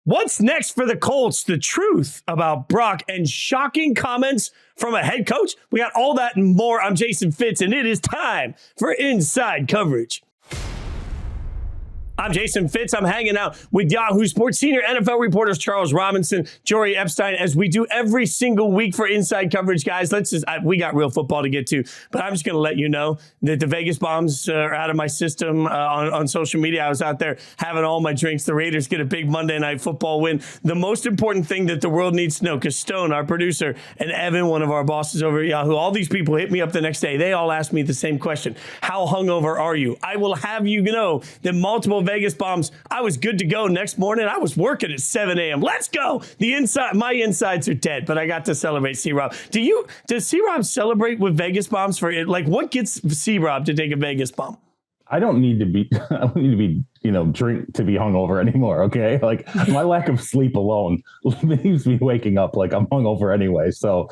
What's next for the Colts? The truth about Brock and shocking comments from a head coach. We got all that and more. I'm Jason Fitz, and it is time for Inside Coverage. I'm Jason Fitz. I'm hanging out with Yahoo Sports senior NFL reporters Charles Robinson, Jori, Epstein, as we do every single week for Inside Coverage, guys. We got real football to get to, but I'm just going to let you know that the Vegas bombs are out of my system on social media. I was out there having all my drinks. The Raiders get a big Monday Night Football win. The most important thing that the world needs to know, because Stone, our producer, and Evan, one of our bosses over at Yahoo, all these people hit me up the next day. They all asked me the same question. How hungover are you? I will have you know that multiple Vegas bombs, I was good to go next morning. I was working at 7 a.m. Let's go. My insides are dead, but I got to celebrate C-Rob. Does C-Rob celebrate with Vegas bombs for it? Like, what gets C-Rob to take a Vegas bomb? I don't need to be, drink to be hungover anymore. Okay. Like, my lack of sleep alone leaves me waking up like I'm hungover anyway. So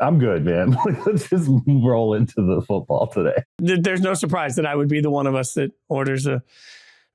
I'm good, man. Let's just roll into the football today. There's no surprise that I would be the one of us that orders a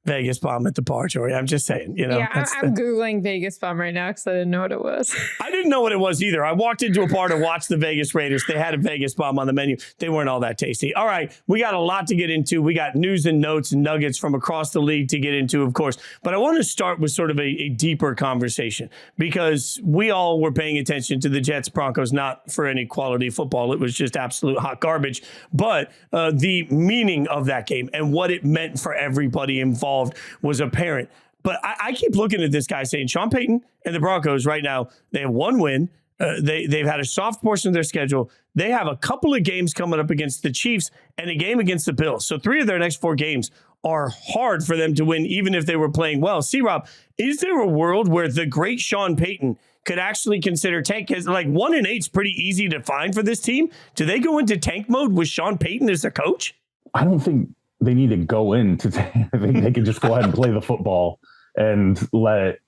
Vegas bomb at the bar, Jori. I'm just saying, Yeah, I'm Googling Vegas bomb right now because I didn't know what it was. I didn't know what it was either. I walked into a bar to watch the Vegas Raiders. They had a Vegas bomb on the menu. They weren't all that tasty. All right, we got a lot to get into. We got news and notes and nuggets from across the league to get into, of course. But I want to start with sort of a deeper conversation, because we all were paying attention to the Jets Broncos, not for any quality football. It was just absolute hot garbage. But the meaning of that game and what it meant for everybody involved was apparent. But I keep looking at this guy saying Sean Payton and the Broncos right now, they have one win. They've had a soft portion of their schedule. They have a couple of games coming up against the Chiefs and a game against the Bills. So 3 of their next 4 games are hard for them to win, even if they were playing well. C-Rob, is there a world where the great Sean Payton could actually consider tank? Because like 1-8 is pretty easy to find for this team. Do they go into tank mode with Sean Payton as a coach? I don't think they need to go into I think they can just go ahead and play the football and let it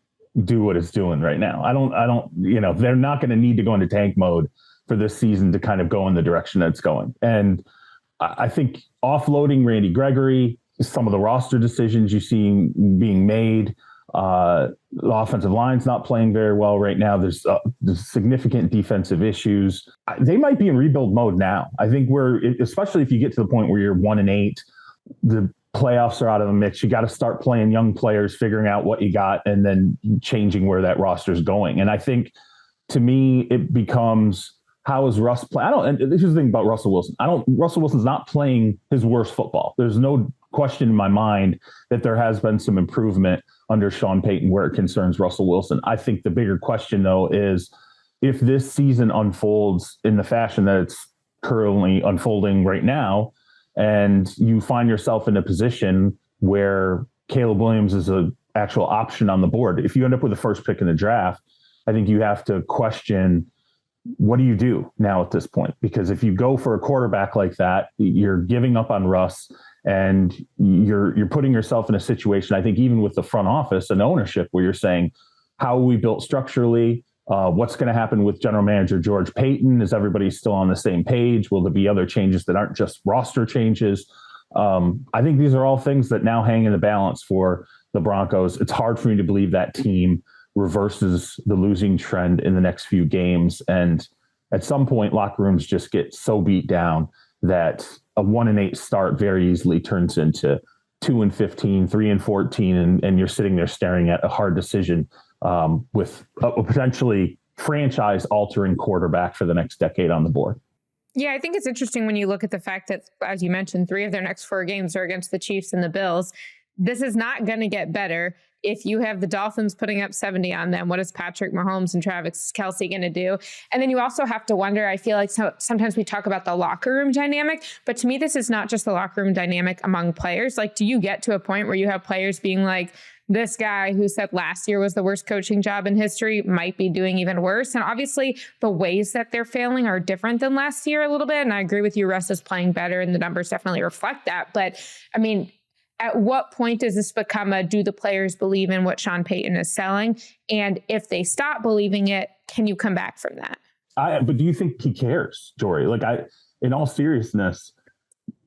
do what it's doing right now. I don't, they're not going to need to go into tank mode for this season to kind of go in the direction that it's going. And I think offloading Randy Gregory, some of the roster decisions you see being made, the offensive line's not playing very well right now. There's significant defensive issues. They might be in rebuild mode now. I think especially if you get to the point where you're 1-8, the playoffs are out of the mix. You got to start playing young players, figuring out what you got, and then changing where that roster is going. And I think, to me, it becomes, how is Russ playing? And this is the thing about Russell Wilson. Russell Wilson's not playing his worst football. There's no question in my mind that there has been some improvement under Sean Payton where it concerns Russell Wilson. I think the bigger question, though, is if this season unfolds in the fashion that it's currently unfolding right now, and you find yourself in a position where Caleb Williams is an actual option on the board. If you end up with the first pick in the draft, I think you have to question, what do you do now at this point? Because if you go for a quarterback like that, you're giving up on Russ, and you're putting yourself in a situation, I think, even with the front office and ownership, where you're saying, how are we built structurally? What's going to happen with general manager George Payton? Is everybody still on the same page? Will there be other changes that aren't just roster changes? I think these are all things that now hang in the balance for the Broncos. It's hard for me to believe that team reverses the losing trend in the next few games. And at some point, locker rooms just get so beat down that a 1-8 start very easily turns into 2-15, 3-14, and you're sitting there staring at a hard decision with a potentially franchise-altering quarterback for the next decade on the board. Yeah, I think it's interesting when you look at the fact that, as you mentioned, 3 of their next 4 games are against the Chiefs and the Bills. This is not going to get better. If you have the Dolphins putting up 70 on them, what is Patrick Mahomes and Travis Kelce going to do? And then you also have to wonder, I feel like sometimes we talk about the locker room dynamic, but to me, this is not just the locker room dynamic among players. Like, do you get to a point where you have players being like, this guy who said last year was the worst coaching job in history might be doing even worse? And obviously the ways that they're failing are different than last year a little bit. And I agree with you, Russ is playing better and the numbers definitely reflect that. But I mean, at what point does this become do the players believe in what Sean Payton is selling? And if they stop believing it, can you come back from that? But do you think he cares, Jori? In all seriousness,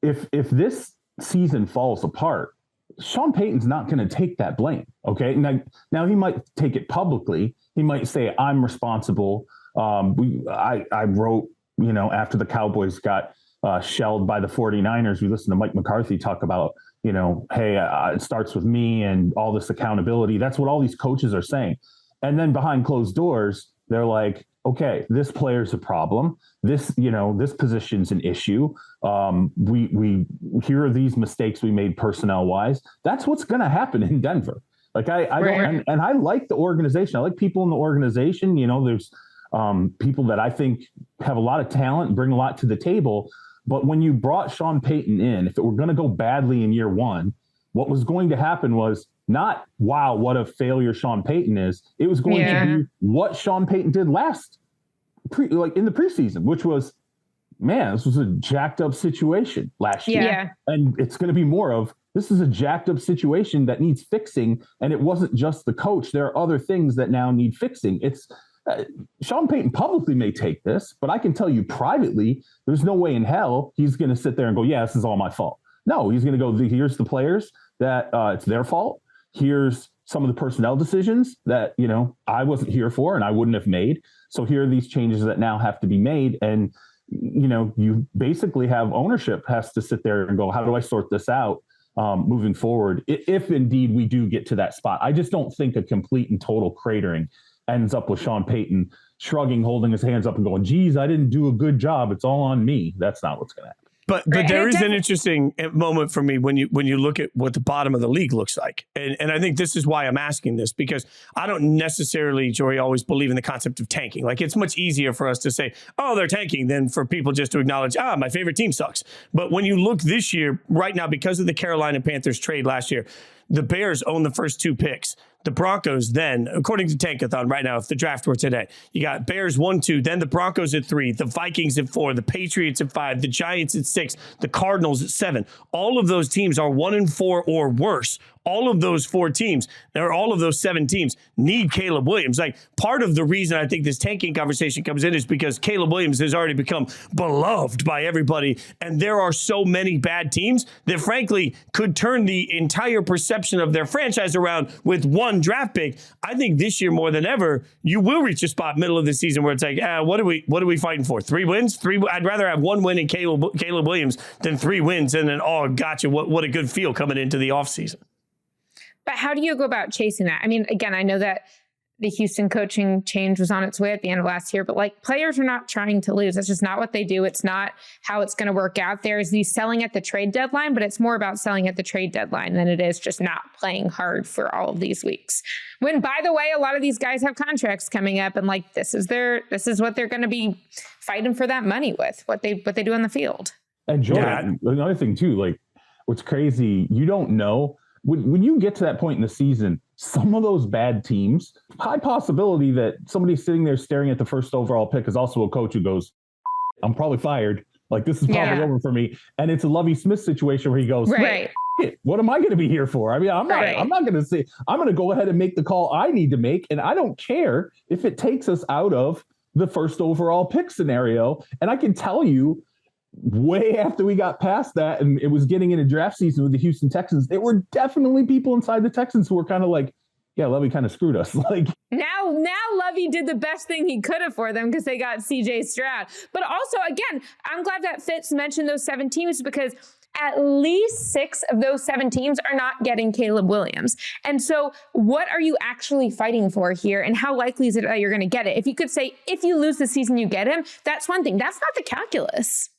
if this season falls apart, Sean Payton's not going to take that blame. Okay. Now he might take it publicly. He might say, I'm responsible. I wrote, after the Cowboys got shelled by the 49ers, we listened to Mike McCarthy talk about, hey, it starts with me and all this accountability. That's what all these coaches are saying. And then behind closed doors, they're like, okay, this player's a problem. This position's an issue. We here are these mistakes we made personnel wise. That's what's going to happen in Denver. Like I don't, and I like the organization. I like people in the organization. There's people that I think have a lot of talent, bring a lot to the table. But when you brought Sean Payton in, if it were going to go badly in year one, what was going to happen was not, wow, what a failure Sean Payton is. It was going to be what Sean Payton did in the preseason, which was, man, this was a jacked up situation last year. Yeah. And it's going to be more of, this is a jacked up situation that needs fixing. And it wasn't just the coach. There are other things that now need fixing. It's Sean Payton publicly may take this, but I can tell you privately, there's no way in hell he's going to sit there and go, yeah, this is all my fault. No, he's going to go, here's the players that it's their fault. Here's some of the personnel decisions that, I wasn't here for and I wouldn't have made. So here are these changes that now have to be made. And, you basically have ownership has to sit there and go, how do I sort this out moving forward? If indeed we do get to that spot. I just don't think a complete and total cratering ends up with Sean Payton shrugging, holding his hands up and going, geez, I didn't do a good job. It's all on me. That's not what's going to happen. But there is an interesting moment for me when you look at what the bottom of the league looks like. And I think this is why I'm asking this, because I don't necessarily, Jori, always believe in the concept of tanking. Like, it's much easier for us to say, oh, they're tanking than for people just to acknowledge, my favorite team sucks. But when you look this year, right now, because of the Carolina Panthers trade last year, the Bears own the first 2 picks. The Broncos then, according to Tankathon right now, if the draft were today, you got Bears 1, 2, then the Broncos at 3, the Vikings at 4, the Patriots at 5, the Giants at 6, the Cardinals at 7. All of those teams are 1-4 or worse. All of those 4 teams, or all of those 7 teams, need Caleb Williams. Like, part of the reason I think this tanking conversation comes in is because Caleb Williams has already become beloved by everybody, and there are so many bad teams that, frankly, could turn the entire perception of their franchise around with 1 draft pick. I think this year more than ever, you will reach a spot middle of the season where it's like, what are we fighting for? 3 wins? 3? I'd rather have 1 win in Caleb Williams than 3 wins, and then, oh, gotcha, what a good feel coming into the offseason. But how do you go about chasing that? I mean, again, I know that the Houston coaching change was on its way at the end of last year, but players are not trying to lose. That's just not what they do. It's not how it's going to work out. There's these selling at the trade deadline, but it's more about selling at the trade deadline than it is just not playing hard for all of these weeks. When, by the way, a lot of these guys have contracts coming up, and this is what they're going to be fighting for that money with, what they do on the field. And Jordan, another thing too, what's crazy, you don't know. When you get to that point in the season, some of those bad teams, high possibility that somebody sitting there staring at the first overall pick is also a coach who goes, I'm probably fired. This is probably over for me. And it's a Lovie Smith situation where he goes, right. What am I going to be here for? I mean, I'm not going to say, I'm going to go ahead and make the call I need to make. And I don't care if it takes us out of the first overall pick scenario. And I can tell you, way after we got past that and it was getting into draft season with the Houston Texans, there were definitely people inside the Texans who were kind of like, yeah, Lovie kind of screwed us. Now Lovie did the best thing he could have for them because they got CJ Stroud. But also, again, I'm glad that Fitz mentioned those 7 teams because at least 6 of those 7 teams are not getting Caleb Williams. And so what are you actually fighting for here? And how likely is it that you're going to get it? If you could say, if you lose the season, you get him, that's one thing. That's not the calculus.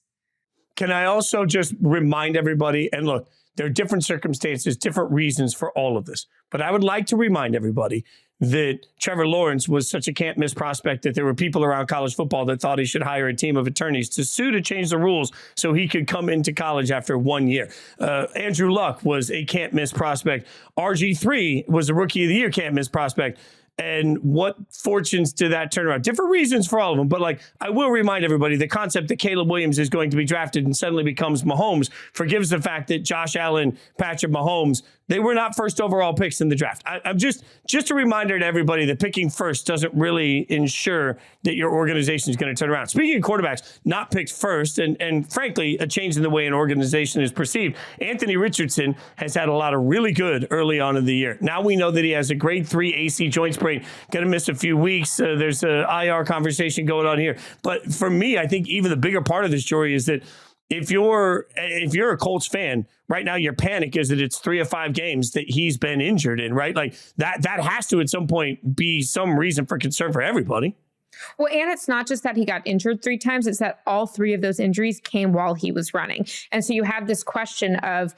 Can I also just remind everybody, and look, there are different circumstances, different reasons for all of this, but I would like to remind everybody that Trevor Lawrence was such a can't miss prospect that there were people around college football that thought he should hire a team of attorneys to sue to change the rules so he could come into college after 1 year. Andrew Luck was a can't miss prospect. RG3 was a rookie of the year can't miss prospect. And what fortunes did that turn around? Different reasons for all of them. But I will remind everybody, the concept that Caleb Williams is going to be drafted and suddenly becomes Mahomes forgives the fact that Josh Allen, Patrick Mahomes, They were not first overall picks in the draft. I'm just a reminder to everybody that picking first doesn't really ensure that your organization is going to turn around. Speaking of quarterbacks, not picked first, and frankly, a change in the way an organization is perceived. Anthony Richardson has had a lot of really good early on in the year. Now we know that he has a grade 3 AC joint sprain, going to miss a few weeks. There's an IR conversation going on here. But for me, I think even the bigger part of this, Jori, is that if you're a Colts fan right now, your panic is that it's 3 of 5 games that he's been injured in, right? Like that has to at some point be some reason for concern for everybody. Well, and it's not just that he got injured 3 times, it's that all 3 of those injuries came while he was running. And so you have this question of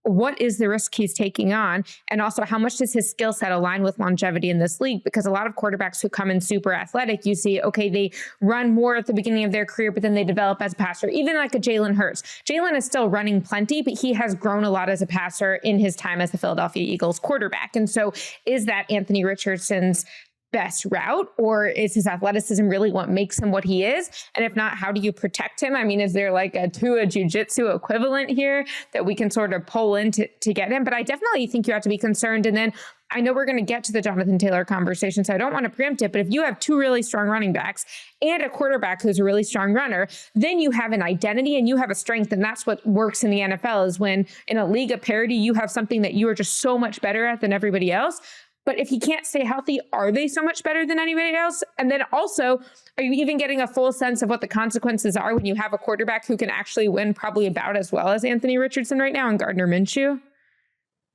what is the risk he's taking on? And also, how much does his skill set align with longevity in this league? Because a lot of quarterbacks who come in super athletic, you see, okay, they run more at the beginning of their career, but then they develop as a passer. Even like a Jalen Hurts. Jalen is still running plenty, but he has grown a lot as a passer in his time as the Philadelphia Eagles quarterback. And so is that Anthony Richardson's best route, or is his athleticism really what makes him what he is? And if not, how do you protect him? I mean, is there like a Tua jiu-jitsu equivalent here that we can sort of pull in to get him? But I definitely think you have to be concerned. And then I know we're going to get to the Jonathan Taylor conversation, so I don't want to preempt it, but if you have 2 really strong running backs and a quarterback who's a really strong runner, then you have an identity and you have a strength. And that's what works in the NFL, is when in a league of parity, you have something that you are just so much better at than everybody else. But if he can't stay healthy, are they so much better than anybody else? And then also, are you even getting a full sense of what the consequences are when you have a quarterback who can actually win probably about as well as Anthony Richardson right now and Gardner Minshew?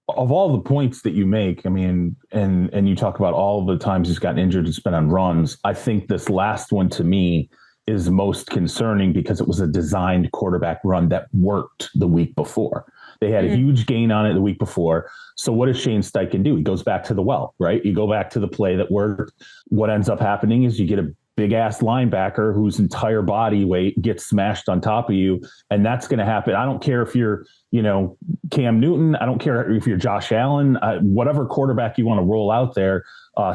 Of all the points that you make, I mean, and you talk about all the times he's gotten injured and spent on runs, I think this last one to me is most concerning because it was a designed quarterback run that worked the week before. They had a huge gain on it the week before. So what does Shane Steichen do? He goes back to the well, right? You go back to the play that worked. What ends up happening is you get a big ass linebacker whose entire body weight gets smashed on top of you. And that's going to happen. I don't care if you're, Cam Newton. I don't care if you're Josh Allen, whatever quarterback you want to roll out there,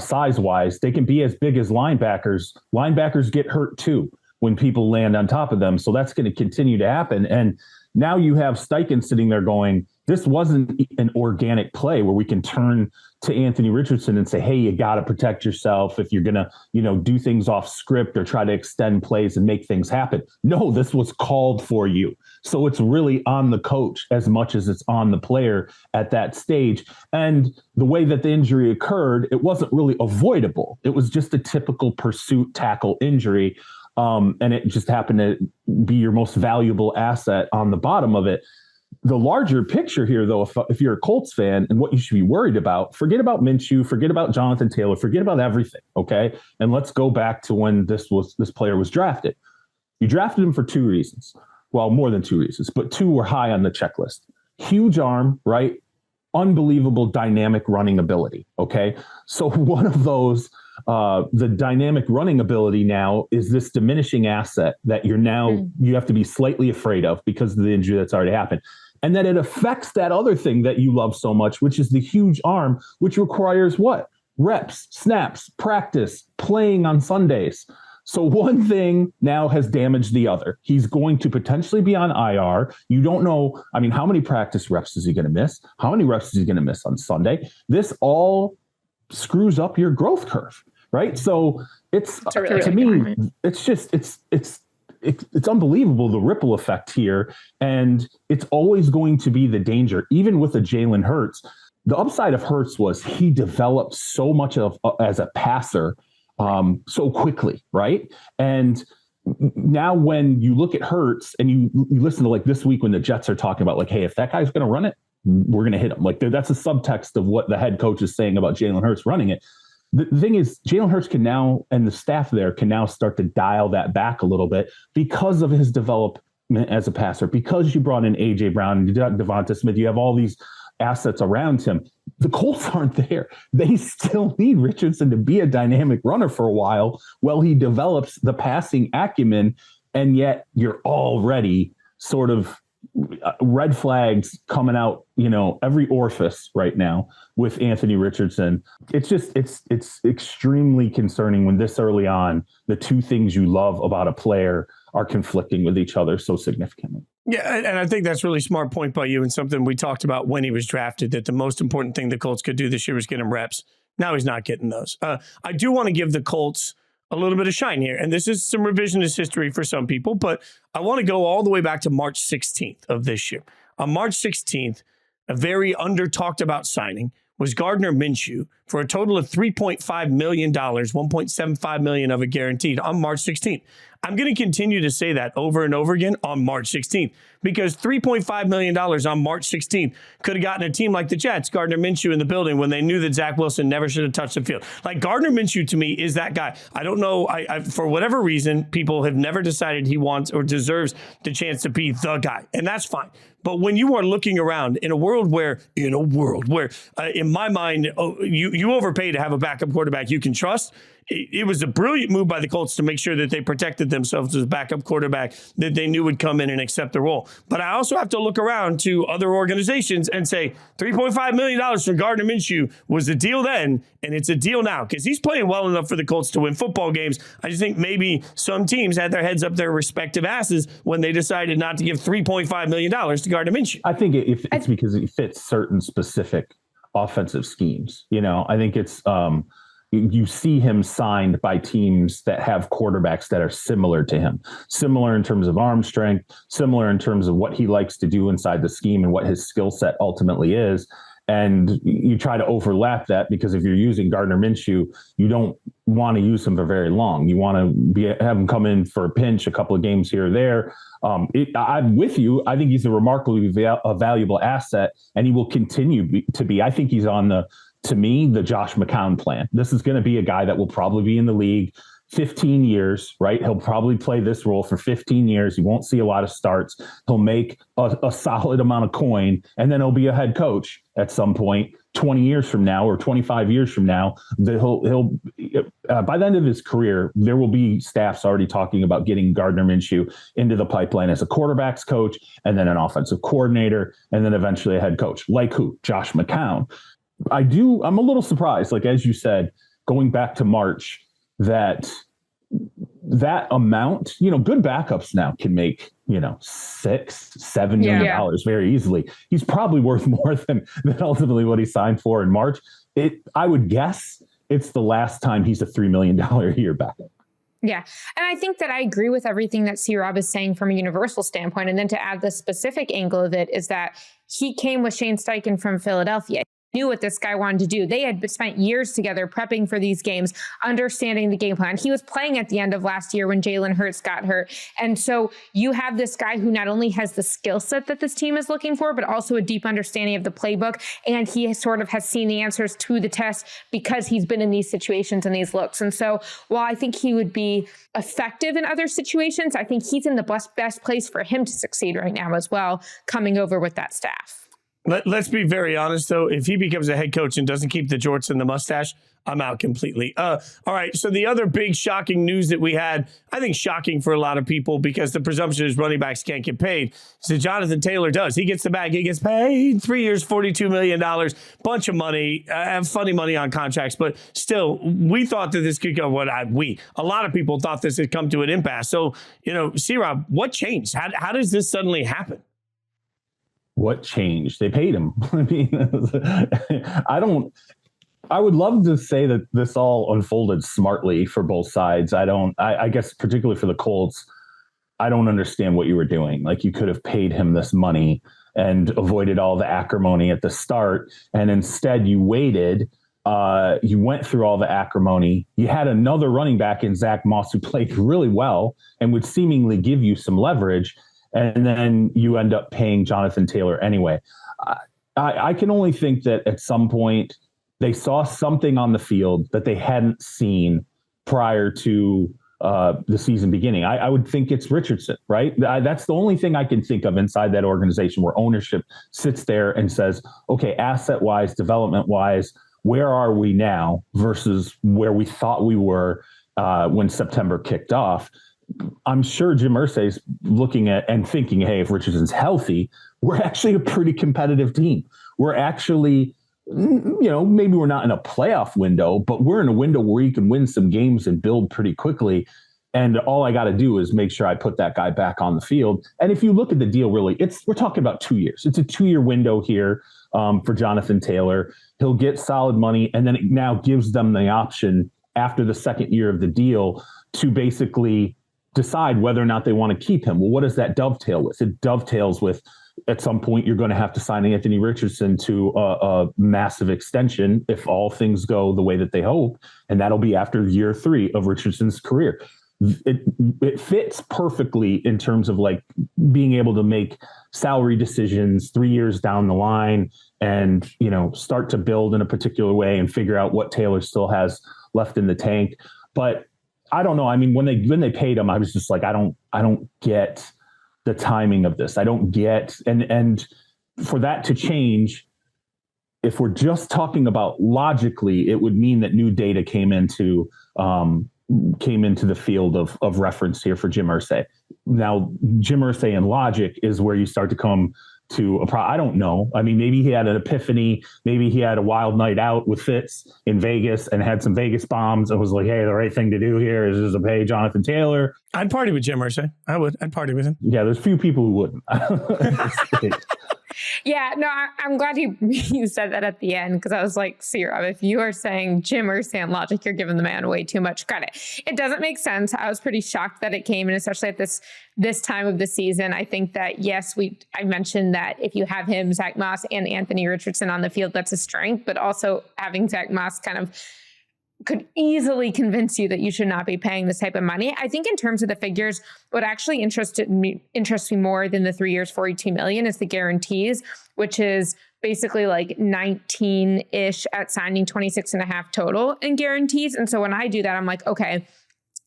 size wise, they can be as big as linebackers. Linebackers get hurt too when people land on top of them. So that's going to continue to happen. And now you have Steichen sitting there going, this wasn't an organic play where we can turn to Anthony Richardson and say, hey, you got to protect yourself if you're going to, do things off script or try to extend plays and make things happen. No, this was called for you. So it's really on the coach as much as it's on the player at that stage. And the way that the injury occurred, it wasn't really avoidable. It was just a typical pursuit tackle injury. And it just happened to be your most valuable asset on the bottom of it. The larger picture here, though, if you're a Colts fan and what you should be worried about, forget about Minshew, forget about Jonathan Taylor, forget about everything, okay? And let's go back to when this player was drafted. You drafted him for 2 reasons. Well, more than 2 reasons, but 2 were high on the checklist. Huge arm, right? Unbelievable dynamic running ability, okay? So one of those, the dynamic running ability now is this diminishing asset that you have to be slightly afraid of because of the injury that's already happened. And then it affects that other thing that you love so much, which is the huge arm, which requires what? Reps, snaps, practice, playing on Sundays. So one thing now has damaged the other. He's going to potentially be on IR. You don't know. I mean, how many practice reps is he going to miss? How many reps is he going to miss on Sunday? This all screws up your growth curve, right? So it's to me, it's just it's unbelievable, the ripple effect here, and it's always going to be the danger, even with a Jalen Hurts. The upside of Hurts was he developed so much as a passer so quickly, right? And now when you look at Hurts and you listen to like this week when the Jets are talking about like, hey, if that guy's going to run it, we're going to hit him. Like that's a subtext of what the head coach is saying about Jalen Hurts running it. The thing is, Jalen Hurts can now, and the staff there can now start to dial that back a little bit because of his development as a passer, because you brought in A.J. Brown and Devonta Smith. You have all these assets around him. The Colts aren't there. They still need Richardson to be a dynamic runner for a while he develops the passing acumen, and yet you're already sort of red flags coming out, every orifice right now with Anthony Richardson. It's just, it's extremely concerning when this early on, the 2 things you love about a player are conflicting with each other so significantly. Yeah, and I think that's a really smart point by you, and something we talked about when he was drafted, that the most important thing the Colts could do this year was get him reps. Now he's not getting those. I do want to give the Colts a little bit of shine here, and this is some revisionist history for some people, but I want to go all the way back to March 16th of this year. On March 16th, a very under-talked about signing was Gardner Minshew for a total of $3.5 million, $1.75 million of it guaranteed on March 16th. I'm going to continue to say that over and over again on March 16th, because $3.5 million on March 16th could have gotten a team like the Jets, Gardner Minshew in the building, when they knew that Zach Wilson never should have touched the field. Like, Gardner Minshew to me is that guy. I don't know. For whatever reason, people have never decided he wants or deserves the chance to be the guy, and that's fine. But when you are looking around in a world where, in my mind, you overpay to have a backup quarterback you can trust, it was a brilliant move by the Colts to make sure that they protected themselves as a backup quarterback that they knew would come in and accept the role. But I also have to look around to other organizations and say $3.5 million for Gardner Minshew was a deal then, and it's a deal now, because he's playing well enough for the Colts to win football games. I just think maybe some teams had their heads up their respective asses when they decided not to give $3.5 million to Gardner Minshew. I think it's because it fits certain specific offensive schemes. I think it's you see him signed by teams that have quarterbacks that are similar to him, similar in terms of arm strength, similar in terms of what he likes to do inside the scheme and what his skill set ultimately is. And you try to overlap that, because if you're using Gardner Minshew, you don't want to use him for very long. You want to have him come in for a pinch, a couple of games here or there. I'm with you. I think he's a remarkably valuable asset, and he will continue to be. I think he's on to me, the Josh McCown plan. This is going to be a guy that will probably be in the league 15 years, right? He'll probably play this role for 15 years. He won't see a lot of starts. He'll make a solid amount of coin, and then he'll be a head coach at some point 20 years from now or 25 years from now. That he'll by the end of his career, there will be staffs already talking about getting Gardner Minshew into the pipeline as a quarterback's coach, and then an offensive coordinator, and then eventually a head coach. Like who? Josh McCown. I'm a little surprised, like, as you said, going back to March, that amount, good backups now can make, $6-7 million very easily. He's probably worth more than ultimately what he signed for in March. I would guess it's the last time he's a $3 million a year backup. Yeah. And I think that I agree with everything that C-Rob is saying from a universal standpoint. And then to add the specific angle of it is that he came with Shane Steichen from Philadelphia. Knew what this guy wanted to do. They had spent years together prepping for these games, understanding the game plan. He was playing at the end of last year when Jalen Hurts got hurt. And so you have this guy who not only has the skill set that this team is looking for, but also a deep understanding of the playbook. And he has seen the answers to the test because he's been in these situations and these looks. And so while I think he would be effective in other situations, I think he's in the best place for him to succeed right now as well, coming over with that staff. Let's be very honest, though. If he becomes a head coach and doesn't keep the jorts and the mustache, I'm out completely. All right. So the other big shocking news that we had, I think shocking for a lot of people, because the presumption is running backs can't get paid. So Jonathan Taylor does. He gets the bag. He gets paid 3 years, $42 million, bunch of money, funny money on contracts. But still, we thought that this could go. A lot of people thought this had come to an impasse. So, C-Rob, what changed? How does this suddenly happen? What changed? They paid him. I would love to say that this all unfolded smartly for both sides. I guess particularly for the Colts, I don't understand what you were doing. Like, you could have paid him this money and avoided all the acrimony at the start. And instead you waited. You went through all the acrimony. You had another running back in Zach Moss who played really well and would seemingly give you some leverage. And then you end up paying Jonathan Taylor anyway. I can only think that at some point they saw something on the field that they hadn't seen prior to the season beginning. I would think it's Richardson, right? That's the only thing I can think of inside that organization where ownership sits there and says, okay, asset-wise, development-wise, where are we now versus where we thought we were when September kicked off? I'm sure Jim Irsay's looking at and thinking, hey, if Richardson's healthy, we're actually a pretty competitive team. We're actually, maybe we're not in a playoff window, but we're in a window where you can win some games and build pretty quickly. And all I got to do is make sure I put that guy back on the field. And if you look at the deal, really, we're talking about 2 years. It's a 2-year window here for Jonathan Taylor. He'll get solid money, and then it now gives them the option after the second year of the deal to basically decide whether or not they want to keep him. Well, what does that dovetail with? It dovetails with, at some point, you're going to have to sign Anthony Richardson to a massive extension if all things go the way that they hope, and that'll be after year 3 of Richardson's career. It fits perfectly in terms of like being able to make salary decisions 3 years down the line and, start to build in a particular way and figure out what Taylor still has left in the tank. But I don't know. I mean, when they paid him, I was just like, I don't get the timing of this. I don't get, and for that to change, if we're just talking about logically, it would mean that new data came into the field of reference here for Jim Irsay. Now, Jim Irsay and logic is where you start to come to I don't know. I mean, maybe he had an epiphany. Maybe he had a wild night out with Fitz in Vegas and had some Vegas bombs and was like, hey, the right thing to do here is just to pay Jonathan Taylor. I'd party with Jim Irsay. I would. I'd party with him. Yeah, there's few people who wouldn't. Yeah, no, I'm glad you said that at the end, because I was like, see, Rob, if you are saying Jim Irsay and logic, you're giving the man way too much credit. It doesn't make sense. I was pretty shocked that it came, and especially at this time of the season. I think that, yes, I mentioned that if you have him, Zach Moss, and Anthony Richardson on the field, that's a strength, but also having Zach Moss kind of could easily convince you that you should not be paying this type of money. I think in terms of the figures, what actually interests me more than the 3 years, $42 million is the guarantees, which is basically like 19-ish at signing, 26.5 total in guarantees. And so when I do that, I'm like, okay,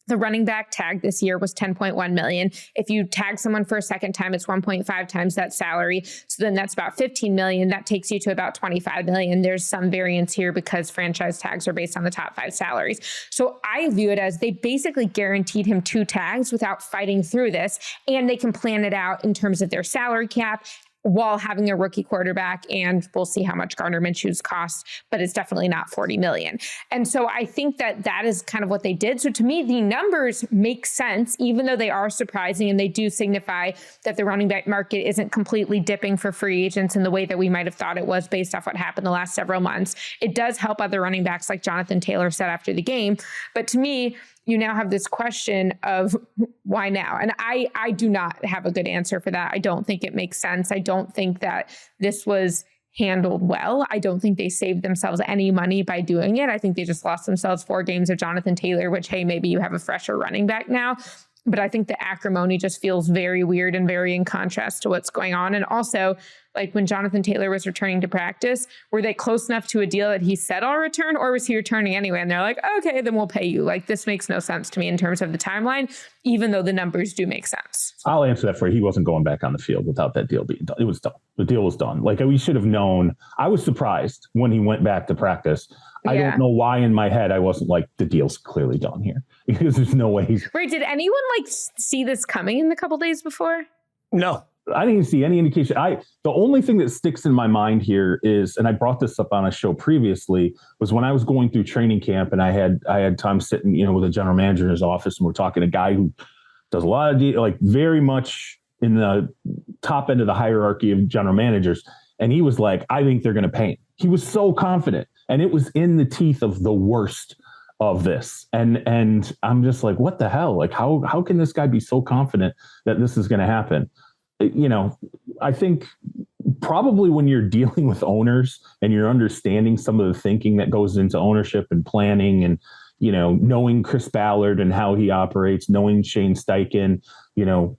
the running back tag this year was $10.1 million. If you tag someone for a second time, it's 1.5 times that salary. So then that's about $15 million. That takes you to about $25 million. There's some variance here because franchise tags are based on the top 5 salaries. So I view it as they basically guaranteed him 2 tags without fighting through this. And they can plan it out in terms of their salary cap while having a rookie quarterback, and we'll see how much Gardner Minshew's cost, but it's definitely not $40 million. And so I think that is kind of what they did. So to me, the numbers make sense, even though they are surprising, and they do signify that the running back market isn't completely dipping for free agents in the way that we might have thought it was based off what happened the last several months. It does help other running backs, like Jonathan Taylor said after the game. But to me, you now have this question of why now? And I do not have a good answer for that. I don't think it makes sense. I don't think that this was handled well. I don't think they saved themselves any money by doing it. I think they just lost themselves 4 games of Jonathan Taylor, which, hey, maybe you have a fresher running back now. But I think the acrimony just feels very weird and very in contrast to what's going on. And also, like when Jonathan Taylor was returning to practice, were they close enough to a deal that he said, I'll return, or was he returning anyway? And they're like, okay, then we'll pay you. Like, this makes no sense to me in terms of the timeline, even though the numbers do make sense. I'll answer that for you. He wasn't going back on the field without that deal being done. It was done. The deal was done. Like, we should have known. I was surprised when he went back to practice. Yeah. I don't know why in my head I wasn't like, the deal's clearly done here, because there's no way he's... Wait, did anyone like see this coming in the couple days before? No. I didn't see any indication. The only thing that sticks in my mind here is, and I brought this up on a show previously, was when I was going through training camp and I had time sitting, with a general manager in his office, and we're talking to a guy who does a lot of like very much in the top end of the hierarchy of general managers. And he was like, I think they're going to pay him. He was so confident, and it was in the teeth of the worst of this. And I'm just like, what the hell? Like, how can this guy be so confident that this is going to happen? I think probably when you're dealing with owners and you're understanding some of the thinking that goes into ownership and planning, and, knowing Chris Ballard and how he operates, knowing Shane Steichen,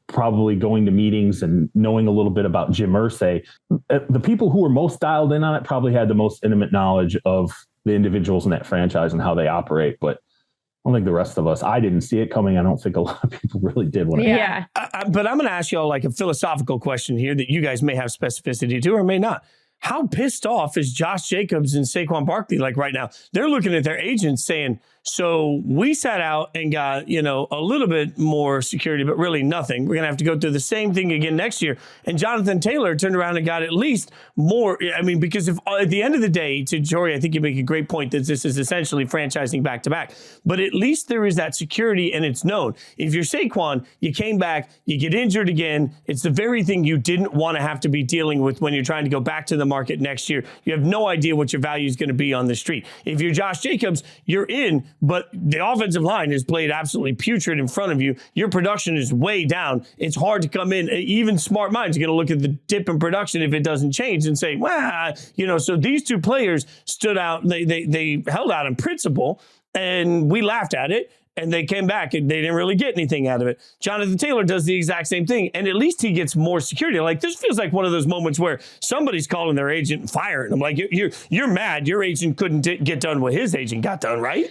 probably going to meetings and knowing a little bit about Jim Irsay, the people who were most dialed in on it probably had the most intimate knowledge of the individuals in that franchise and how they operate. But I don't think the rest of us, I didn't see it coming. I don't think a lot of people really did. Yeah. But I'm going to ask y'all like a philosophical question here that you guys may have specificity to or may not. How pissed off is Josh Jacobs and Saquon Barkley like right now? They're looking at their agents saying, So we sat out and got, a little bit more security, but really nothing. We're going to have to go through the same thing again next year. And Jonathan Taylor turned around and got at least more. I mean, because if at the end of the day, to Jori, I think you make a great point that this is essentially franchising back to back. But at least there is that security and it's known. If you're Saquon, you came back, you get injured again. It's the very thing you didn't want to have to be dealing with when you're trying to go back to the market next year. You have no idea what your value is going to be on the street. If you're Josh Jacobs, you're in, but the offensive line has played absolutely putrid in front of you. Your production is way down. It's hard to come in. Even smart minds are going to look at the dip in production if it doesn't change and say, well, so these two players stood out. They held out in principle, and we laughed at it. And they came back and they didn't really get anything out of it. Jonathan Taylor does the exact same thing. And at least he gets more security. Like, this feels like one of those moments where somebody's calling their agent and firing them. Like, you're mad. Your agent couldn't get done what his agent got done, right?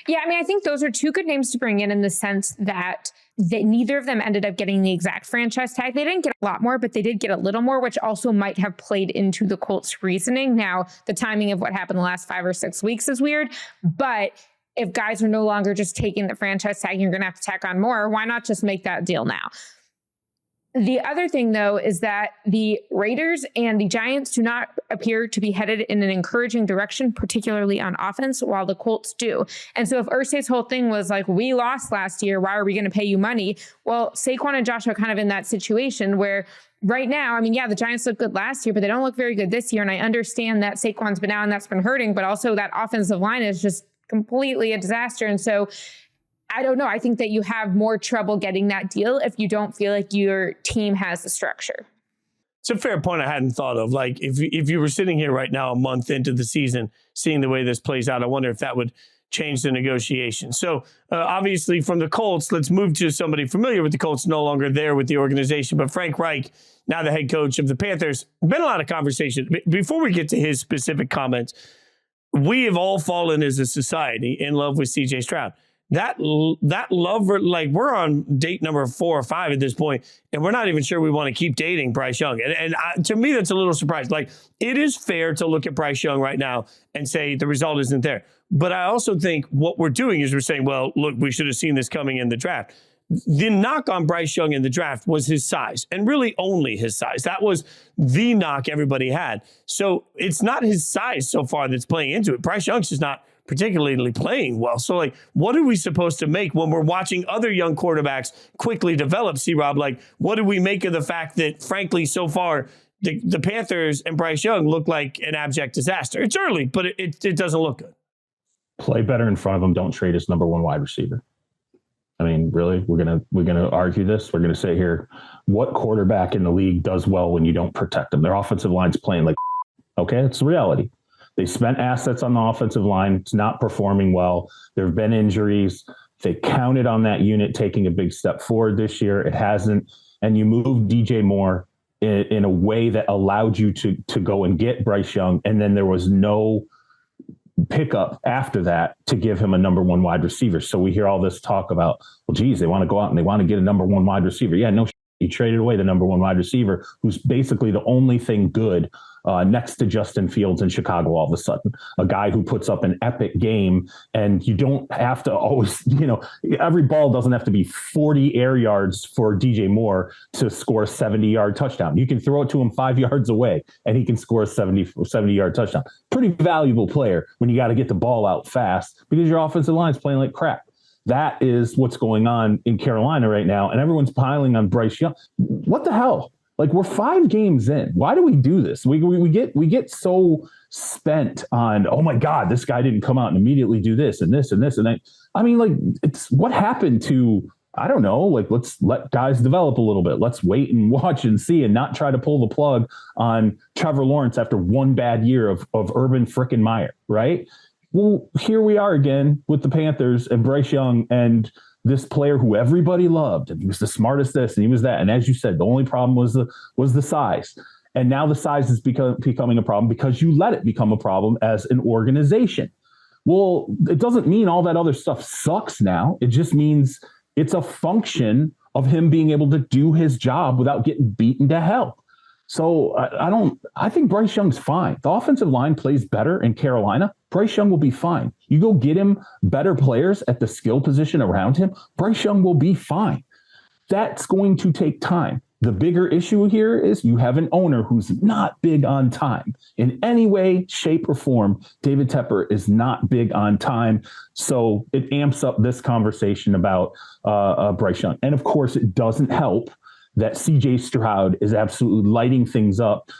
Yeah, I mean, I think those are two good names to bring in the sense that neither of them ended up getting the exact franchise tag. They didn't get a lot more, but they did get a little more, which also might have played into the Colts' reasoning. Now, the timing of what happened the last 5 or 6 weeks is weird, but if guys are no longer just taking the franchise tag, you're going to have to tack on more. Why not just make that deal now? The other thing, though, is that the Raiders and the Giants do not appear to be headed in an encouraging direction, particularly on offense, while the Colts do. And so if Irsay's whole thing was like, we lost last year, why are we going to pay you money? Well, Saquon and Josh are kind of in that situation where right now, I mean, yeah, the Giants looked good last year, but they don't look very good this year. And I understand that Saquon's been out and that's been hurting, but also that offensive line is just completely a disaster. And so I don't know. I think that you have more trouble getting that deal if you don't feel like your team has the structure. It's a fair point I hadn't thought of. Like, if you were sitting here right now a month into the season, seeing the way this plays out, I wonder if that would change the negotiation. So obviously from the Colts, let's move to somebody familiar with the Colts, no longer there with the organization, but Frank Reich, now the head coach of the Panthers. Been a lot of conversation. Before we get to his specific comments, we have all fallen as a society in love with CJ Stroud. That love, like, we're on date number 4 or 5 at this point, and we're not even sure we want to keep dating Bryce Young. And to me, that's a little surprising. Like, it is fair to look at Bryce Young right now and say the result isn't there. But I also think what we're doing is we're saying, well, look, we should have seen this coming in the draft. The knock on Bryce Young in the draft was his size, and really only his size. That was the knock everybody had. So it's not his size so far that's playing into it. Bryce Young's just not particularly playing well. So, like, what are we supposed to make when we're watching other young quarterbacks quickly develop, C-Rob? Like, what do we make of the fact that, frankly, so far, the Panthers and Bryce Young look like an abject disaster? It's early, but it doesn't look good. Play better in front of them. Don't trade his number 1 wide receiver. I mean, really, we're gonna argue this. We're gonna say here, what quarterback in the league does well when you don't protect them? Their offensive line's playing like, okay, it's the reality. They spent assets on the offensive line. It's not performing well. There have been injuries. They counted on that unit taking a big step forward this year. It hasn't. And you moved DJ Moore in a way that allowed you to go and get Bryce Young, and then there was no pickup after that to give him a number 1 wide receiver. So we hear all this talk about, well, geez, they want to go out and they want to get a number 1 wide receiver. Yeah, no, he traded away the number 1 wide receiver, who's basically the only thing good next to Justin Fields in Chicago all of a sudden. A guy who puts up an epic game, and you don't have to always, every ball doesn't have to be 40 air yards for DJ Moore to score a 70-yard touchdown. You can throw it to him 5 yards away, and he can score a 70-yard touchdown. Pretty valuable player when you got to get the ball out fast because your offensive line is playing like crap. That is what's going on in Carolina right now, and everyone's piling on Bryce Young. What the hell? Like, we're 5 games in. Why do we do this? We get so spent on, oh my God, this guy didn't come out and immediately do this and this and this and that. I mean, like, it's what happened to, I don't know, like, let's let guys develop a little bit. Let's wait and watch and see and not try to pull the plug on Trevor Lawrence after 1 bad year of Urban frickin' Meyer, right? Well, here we are again with the Panthers and Bryce Young and this player who everybody loved, and he was the smartest this and he was that. And as you said, the only problem was the size. And now the size is becoming a problem because you let it become a problem as an organization. Well, it doesn't mean all that other stuff sucks now. It just means it's a function of him being able to do his job without getting beaten to hell. So I think Bryce Young's fine. The offensive line plays better in Carolina, Bryce Young will be fine. You go get him better players at the skill position around him, Bryce Young will be fine. That's going to take time. The bigger issue here is you have an owner who's not big on time in any way, shape, or form. David Tepper is not big on time. So it amps up this conversation about Bryce Young. And of course, it doesn't help that CJ Stroud is absolutely lighting things up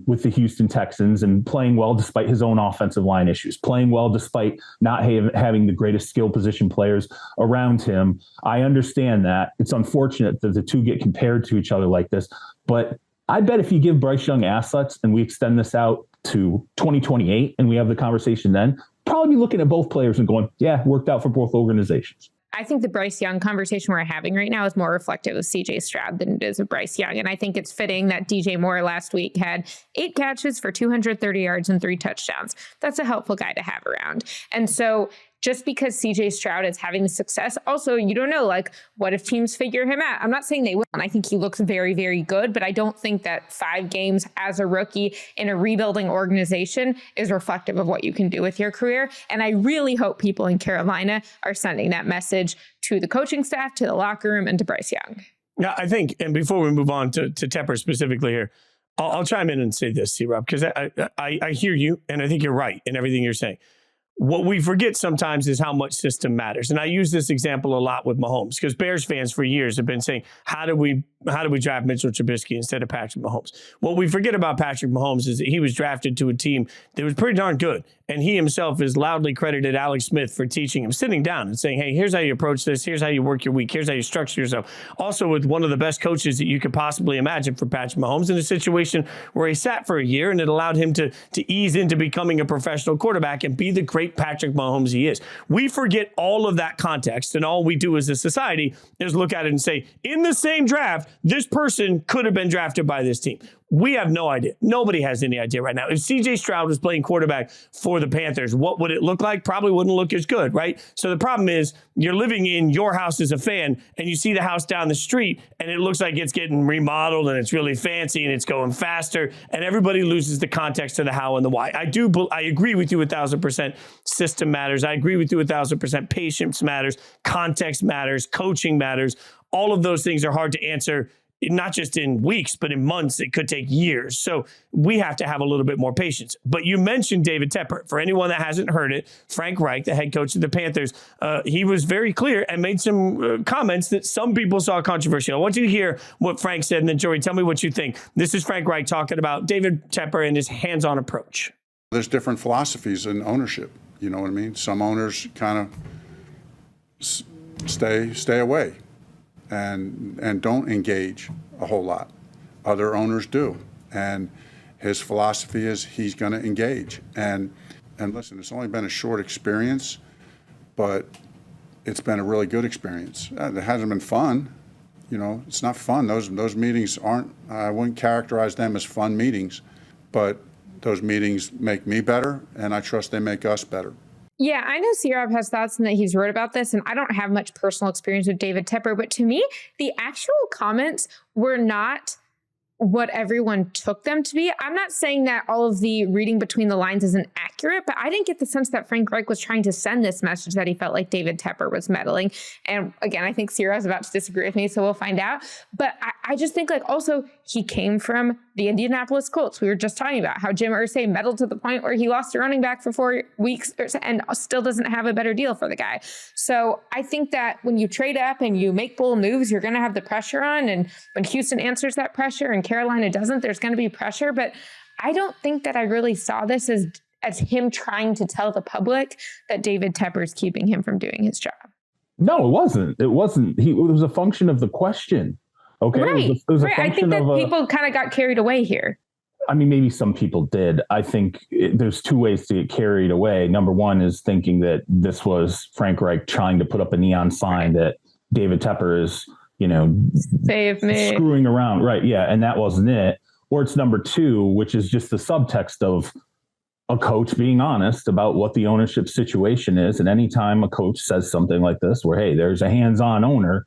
with the Houston Texans and playing well despite his own offensive line issues, playing well despite not having the greatest skill position players around him. I understand that. It's unfortunate that the two get compared to each other like this, but I bet if you give Bryce Young assets and we extend this out to 2028 and we have the conversation then, probably be looking at both players and going, yeah, worked out for both organizations. I think the Bryce Young conversation we're having right now is more reflective of CJ Stroud than it is of Bryce Young. And I think it's fitting that DJ Moore last week had 8 catches for 230 yards and 3 touchdowns. That's a helpful guy to have around. And so just because CJ Stroud is having the success, also, you don't know, like, what if teams figure him out? I'm not saying they will. And I think he looks very, very good, but I don't think that 5 games as a rookie in a rebuilding organization is reflective of what you can do with your career. And I really hope people in Carolina are sending that message to the coaching staff, to the locker room, and to Bryce Young. Yeah, I think, and before we move on to Tepper specifically here, I'll chime in and say this, C-Rob, because I hear you, and I think you're right in everything you're saying. What we forget sometimes is how much system matters. And I use this example a lot with Mahomes because Bears fans for years have been saying, how do we draft Mitchell Trubisky instead of Patrick Mahomes? What we forget about Patrick Mahomes is that he was drafted to a team that was pretty darn good. And he himself has loudly credited Alex Smith for teaching him, sitting down and saying, hey, here's how you approach this. Here's how you work your week. Here's how you structure yourself. Also with one of the best coaches that you could possibly imagine for Patrick Mahomes in a situation where he sat for a year and it allowed him to ease into becoming a professional quarterback and be the great Patrick Mahomes he is. We forget all of that context, and all we do as a society is look at it and say, in the same draft, this person could have been drafted by this team. We have no idea. Nobody has any idea right now. If CJ Stroud was playing quarterback for the Panthers, what would it look like? Probably wouldn't look as good, right? So the problem is you're living in your house as a fan and you see the house down the street and it looks like it's getting remodeled and it's really fancy and it's going faster and everybody loses the context of the how and the why. I agree with you 1,000%. System matters. I agree with you 1,000%. Patience matters. Context matters. Coaching matters. All of those things are hard to answer, not just in weeks, but in months. It could take years. So we have to have a little bit more patience. But you mentioned David Tepper. For anyone that hasn't heard it, Frank Reich, the head coach of the Panthers, he was very clear and made some comments that some people saw controversial. I want you to hear what Frank said, and then Jori, tell me what you think. This is Frank Reich talking about David Tepper and his hands-on approach. There's different philosophies in ownership. You know what I mean? Some owners kind of stay away and don't engage a whole lot. Other owners do. And his philosophy is he's going to engage. And listen, it's only been a short experience, but it's been a really good experience. It hasn't been fun. You know, it's not fun. Those meetings aren't, I wouldn't characterize them as fun meetings, but those meetings make me better, and I trust they make us better. Yeah, I know C-Rob has thoughts and that he's wrote about this, and I don't have much personal experience with David Tepper, but to me, the actual comments were not what everyone took them to be. I'm not saying that all of the reading between the lines isn't accurate, but I didn't get the sense that Frank Reich was trying to send this message that he felt like David Tepper was meddling. And again, I think Sierra's about to disagree with me, so we'll find out. But I just think, like, also he came from the Indianapolis Colts. We were just talking about how Jim Irsay meddled to the point where he lost a running back for 4 weeks and still doesn't have a better deal for the guy. So I think that when you trade up and you make bold moves, you're going to have the pressure on. And when Houston answers that pressure and Carolina doesn't, there's going to be pressure. But I don't think that I really saw this as him trying to tell the public that David Tepper is keeping him from doing his job. No, it wasn't. It wasn't. It was a function of the question. Okay. Right. It was a I think that people kind of got carried away here. I mean, maybe some people did. I think there's two ways to get carried away. Number one is thinking that this was Frank Reich trying to put up a neon sign that David Tepper is, save me, screwing around. Right. Yeah. And that wasn't it. Or it's number two, which is just the subtext of a coach being honest about what the ownership situation is. And anytime a coach says something like this, where, hey, there's a hands-on owner,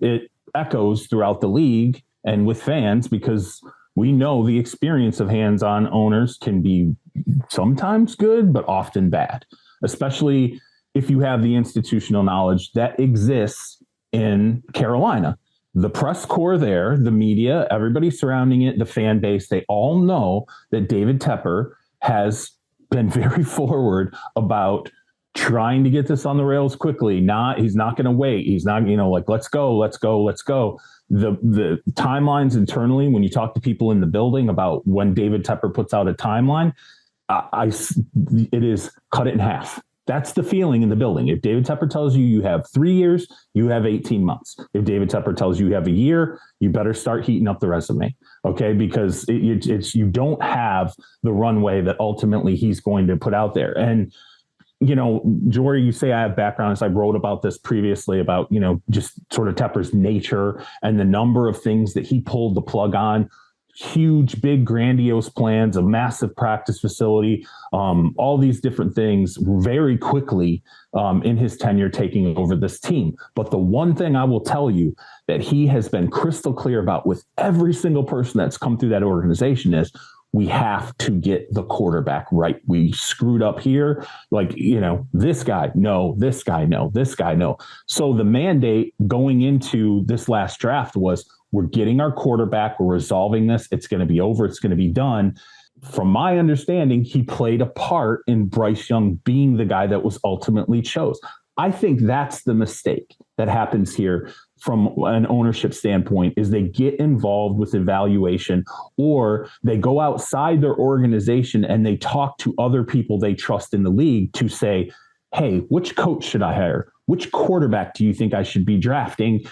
it echoes throughout the league and with fans, because we know the experience of hands-on owners can be sometimes good, but often bad, especially if you have the institutional knowledge that exists in Carolina. The press corps there, the media, everybody surrounding it, the fan base, they all know that David Tepper has been very forward about trying to get this on the rails quickly. He's not going to wait. He's not, like, let's go. The timelines internally, when you talk to people in the building about when David Tepper puts out a timeline, it is cut it in half. That's the feeling in the building. If David Tepper tells you have 3 years, you have 18 months. If David Tepper tells you have a year, you better start heating up the resume, okay? Because you don't have the runway that ultimately he's going to put out there. And, Jori, you say I have background, as I wrote about this previously about, just sort of Tepper's nature and the number of things that he pulled the plug on. Huge, big, grandiose plans, a massive practice facility, all these different things very quickly in his tenure taking over this team. But the one thing I will tell you that he has been crystal clear about with every single person that's come through that organization is we have to get the quarterback right. We screwed up here. This guy, no, this guy, no, this guy, no. So the mandate going into this last draft was, we're getting our quarterback. We're resolving this. It's going to be over. It's going to be done. From my understanding, he played a part in Bryce Young being the guy that was ultimately chose. I think that's the mistake that happens here from an ownership standpoint, is they get involved with evaluation, or they go outside their organization and they talk to other people they trust in the league to say, hey, which coach should I hire? Which quarterback do you think I should be drafting?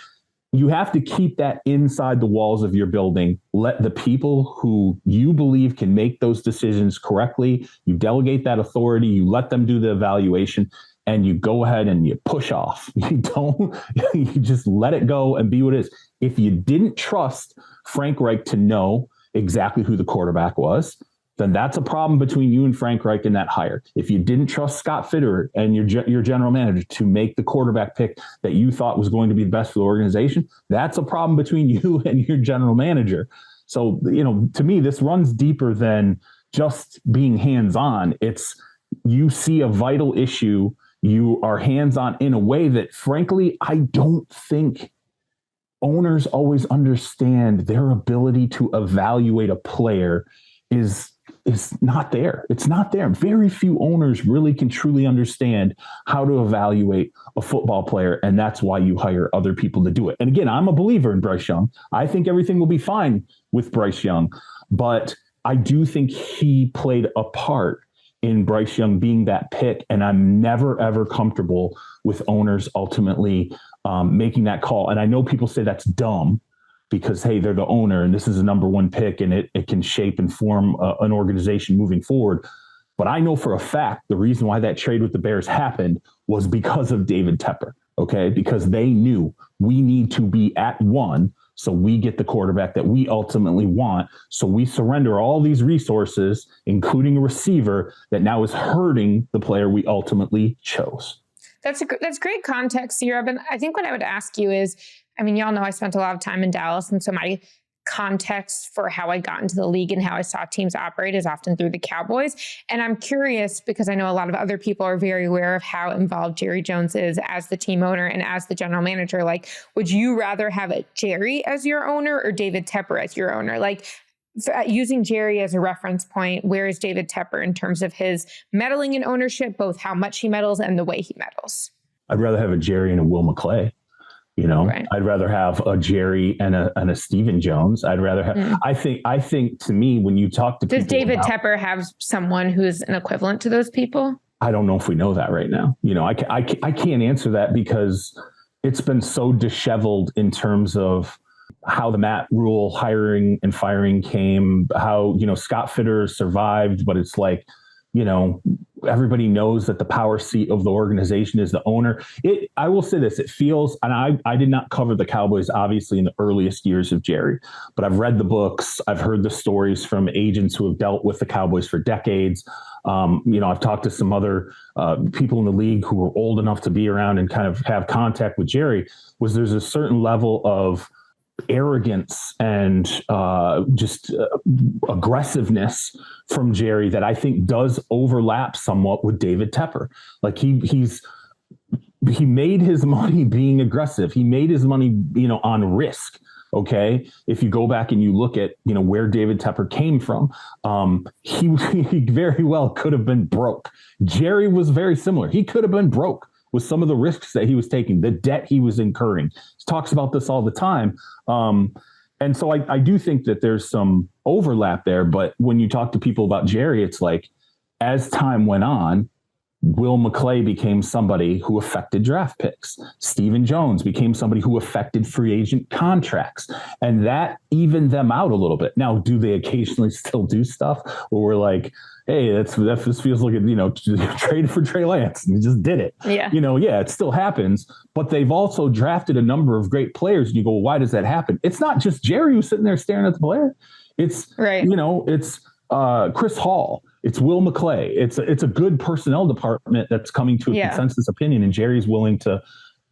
You have to keep that inside the walls of your building. Let the people who you believe can make those decisions correctly, you delegate that authority, you let them do the evaluation, and you go ahead and you push off. You just let it go and be what it is. If you didn't trust Frank Reich to know exactly who the quarterback was, then that's a problem between you and Frank Reich in that hire. If you didn't trust Scott Fitterer and your general manager to make the quarterback pick that you thought was going to be the best for the organization, that's a problem between you and your general manager. So, to me, this runs deeper than just being hands-on. It's, you see a vital issue, you are hands-on in a way that, frankly, I don't think owners always understand. Their ability to evaluate a player is not there. It's not there. Very few owners really can truly understand how to evaluate a football player, and that's why you hire other people to do it. And again, I'm a believer in Bryce Young. I think everything will be fine with Bryce Young, but I do think he played a part in Bryce Young being that pick, and I'm never, ever comfortable with owners ultimately making that call. And I know people say that's dumb, because, hey, they're the owner and this is a number one pick and it can shape and form an organization moving forward. But I know for a fact the reason why that trade with the Bears happened was because of David Tepper, okay? Because they knew we need to be at one so we get the quarterback that we ultimately want. So we surrender all these resources, including a receiver that now is hurting the player we ultimately chose. That's great context, Europe. And I think what I would ask you is, y'all know I spent a lot of time in Dallas, and so my context for how I got into the league and how I saw teams operate is often through the Cowboys. And I'm curious, because I know a lot of other people are very aware of how involved Jerry Jones is as the team owner and as the general manager. Like, would you rather have Jerry as your owner or David Tepper as your owner? Like, using Jerry as a reference point, where is David Tepper in terms of his meddling in ownership, both how much he meddles and the way he meddles? I'd rather have a Jerry and a Will McClay. Right. I'd rather have a Jerry and a Stephen Jones. I'd rather have. I think to me, when you talk to people, does David Tepper have someone who's an equivalent to those people? I don't know if we know that right now. I can't answer that because it's been so disheveled in terms of how the Matt Rule hiring and firing came. How Scott Fitterer survived, but it's like, everybody knows that the power seat of the organization is the owner. I will say this, it feels, and I did not cover the Cowboys, obviously, in the earliest years of Jerry, but I've read the books. I've heard the stories from agents who have dealt with the Cowboys for decades. I've talked to some other people in the league who were old enough to be around and kind of have contact with Jerry. There's a certain level of arrogance and just aggressiveness from Jori that I think does overlap somewhat with David Tepper. Like he made his money being aggressive. He made his money, on risk. Okay. If you go back and you look at, where David Tepper came from, he very well could have been broke. Jori was very similar. He could have been broke with some of the risks that he was taking, the debt he was incurring. He talks about this all the time. And so I do think that there's some overlap there. But when you talk to people about Jori, it's like, as time went on, Will McClay became somebody who affected draft picks. Stephen Jones became somebody who affected free agent contracts. And that evened them out a little bit. Now, do they occasionally still do stuff where we're like, hey, this feels like, traded for Trey Lance and he just did it. Yeah. It still happens. But they've also drafted a number of great players. And you go, well, why does that happen? It's not just Jori who's sitting there staring at the player. It's, right. It's Chris Hall. It's Will McClay. It's a good personnel department that's coming to a consensus opinion, and Jerry's willing to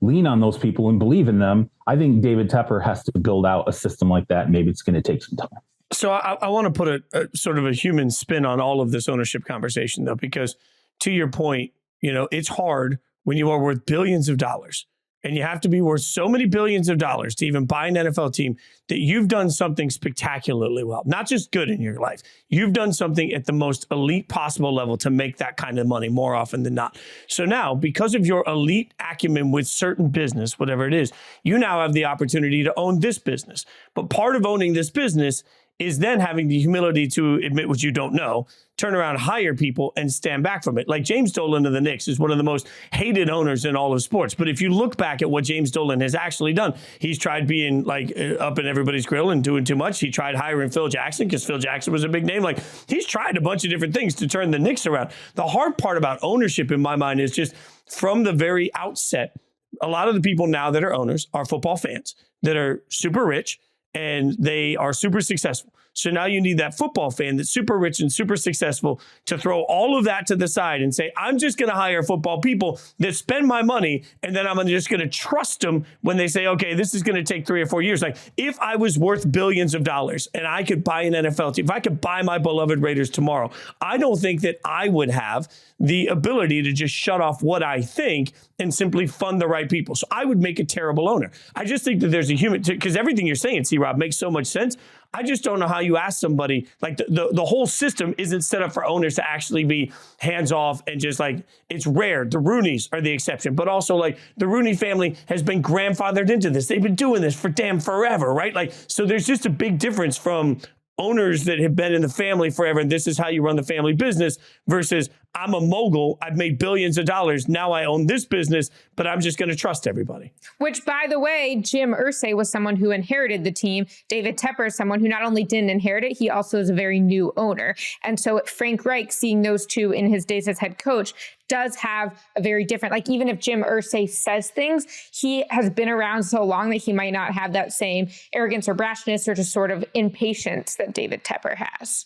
lean on those people and believe in them. I think David Tepper has to build out a system like that. Maybe it's going to take some time. So I want to put a sort of a human spin on all of this ownership conversation, though, because to your point, it's hard when you are worth billions of dollars and you have to be worth so many billions of dollars to even buy an NFL team that you've done something spectacularly well, not just good in your life. You've done something at the most elite possible level to make that kind of money more often than not. So now, because of your elite acumen with certain business, whatever it is, you now have the opportunity to own this business. But part of owning this business is then having the humility to admit what you don't know, turn around, hire people, and stand back from it. Like James Dolan of the Knicks is one of the most hated owners in all of sports. But if you look back at what James Dolan has actually done, he's tried being like up in everybody's grill and doing too much. He tried hiring Phil Jackson because Phil Jackson was a big name. Like he's tried a bunch of different things to turn the Knicks around. The hard part about ownership in my mind is just from the very outset, a lot of the people now that are owners are football fans that are super rich and they are super successful. So now you need that football fan that's super rich and super successful to throw all of that to the side and say, I'm just going to hire football people that spend my money, and then I'm just going to trust them when they say, okay, this is going to take 3 or 4 years. Like if I was worth billions of dollars and I could buy an NFL team, if I could buy my beloved Raiders tomorrow, I don't think that I would have the ability to just shut off what I think and simply fund the right people. So I would make a terrible owner. I just think that there's a human, because everything you're saying, C-Rob, makes so much sense. I just don't know how you ask somebody, like the whole system isn't set up for owners to actually be hands off and just like, it's rare. The Rooneys are the exception, but also like the Rooney family has been grandfathered into this. They've been doing this for damn forever, right? Like, so there's just a big difference from owners that have been in the family forever, and this is how you run the family business, versus I'm a mogul, I've made billions of dollars, now I own this business, but I'm just going to trust everybody. Which, by the way, Jim Irsay was someone who inherited the team. David Tepper is someone who not only didn't inherit it, he also is a very new owner. And so Frank Reich, seeing those two in his days as head coach, does have a very different, like even if Jim Irsay says things, he has been around so long that he might not have that same arrogance or brashness or just sort of impatience that David Tepper has.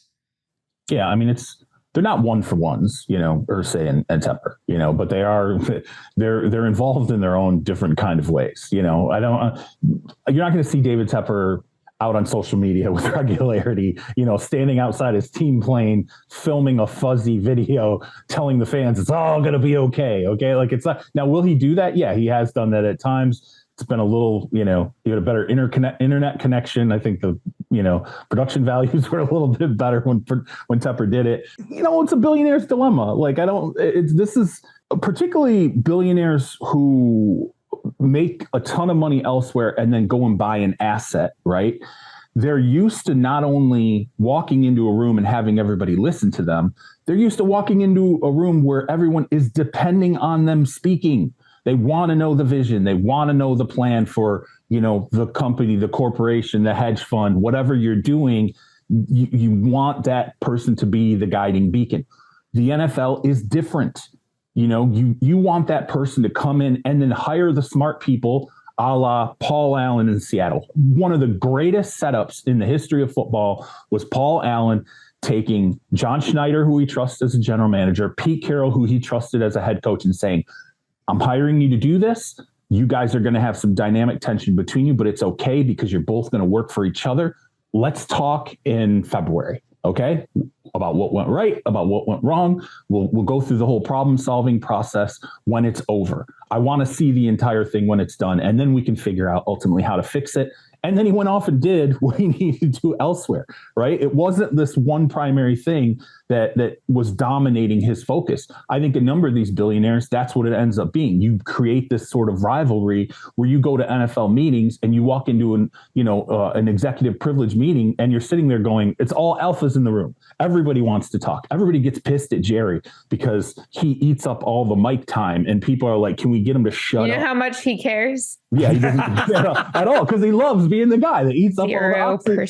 Yeah, I mean, they're not one for ones, Irsay and Tepper, but they're involved in their own different kind of ways. You're not going to see David Tepper out on social media with regularity, standing outside his team plane, filming a fuzzy video, telling the fans it's all going to be okay. Okay. Like it's not. Now, will he do that? Yeah, he has done that at times. It's been a little, you had a better internet connection. I think the, production values were a little bit better when Tepper did it. It's a billionaire's dilemma. Like this is particularly billionaires who make a ton of money elsewhere and then go and buy an asset, right? They're used to not only walking into a room and having everybody listen to them, they're used to walking into a room where everyone is depending on them speaking. They want to know the vision. They want to know the plan for, the company, the corporation, the hedge fund, whatever you're doing. You want that person to be the guiding beacon. The NFL is different. You want that person to come in and then hire the smart people, a la Paul Allen in Seattle. One of the greatest setups in the history of football was Paul Allen taking John Schneider, who he trusts as a general manager, Pete Carroll, who he trusted as a head coach, and saying, I'm hiring you to do this, You guys are going to have some dynamic tension between you, but it's okay because you're both going to work for each other. Let's talk in February, okay? About what went right, about what went wrong. We'll go through the whole problem-solving process when it's over. I want to see the entire thing when it's done, and then we can figure out ultimately how to fix it. And then he went off and did what he needed to do elsewhere, right? It wasn't this one primary thing that was dominating his focus. I think a number of these billionaires, that's what it ends up being. You create this sort of rivalry where you go to NFL meetings and you walk into an executive privilege meeting and you're sitting there going, it's all alphas in the room. Everybody wants to talk. Everybody gets pissed at Jori because he eats up all the mic time and people are like, can we get him to shut up? You know how much he cares? Yeah, he doesn't at all because he loves being the guy that eats up all the oxygen.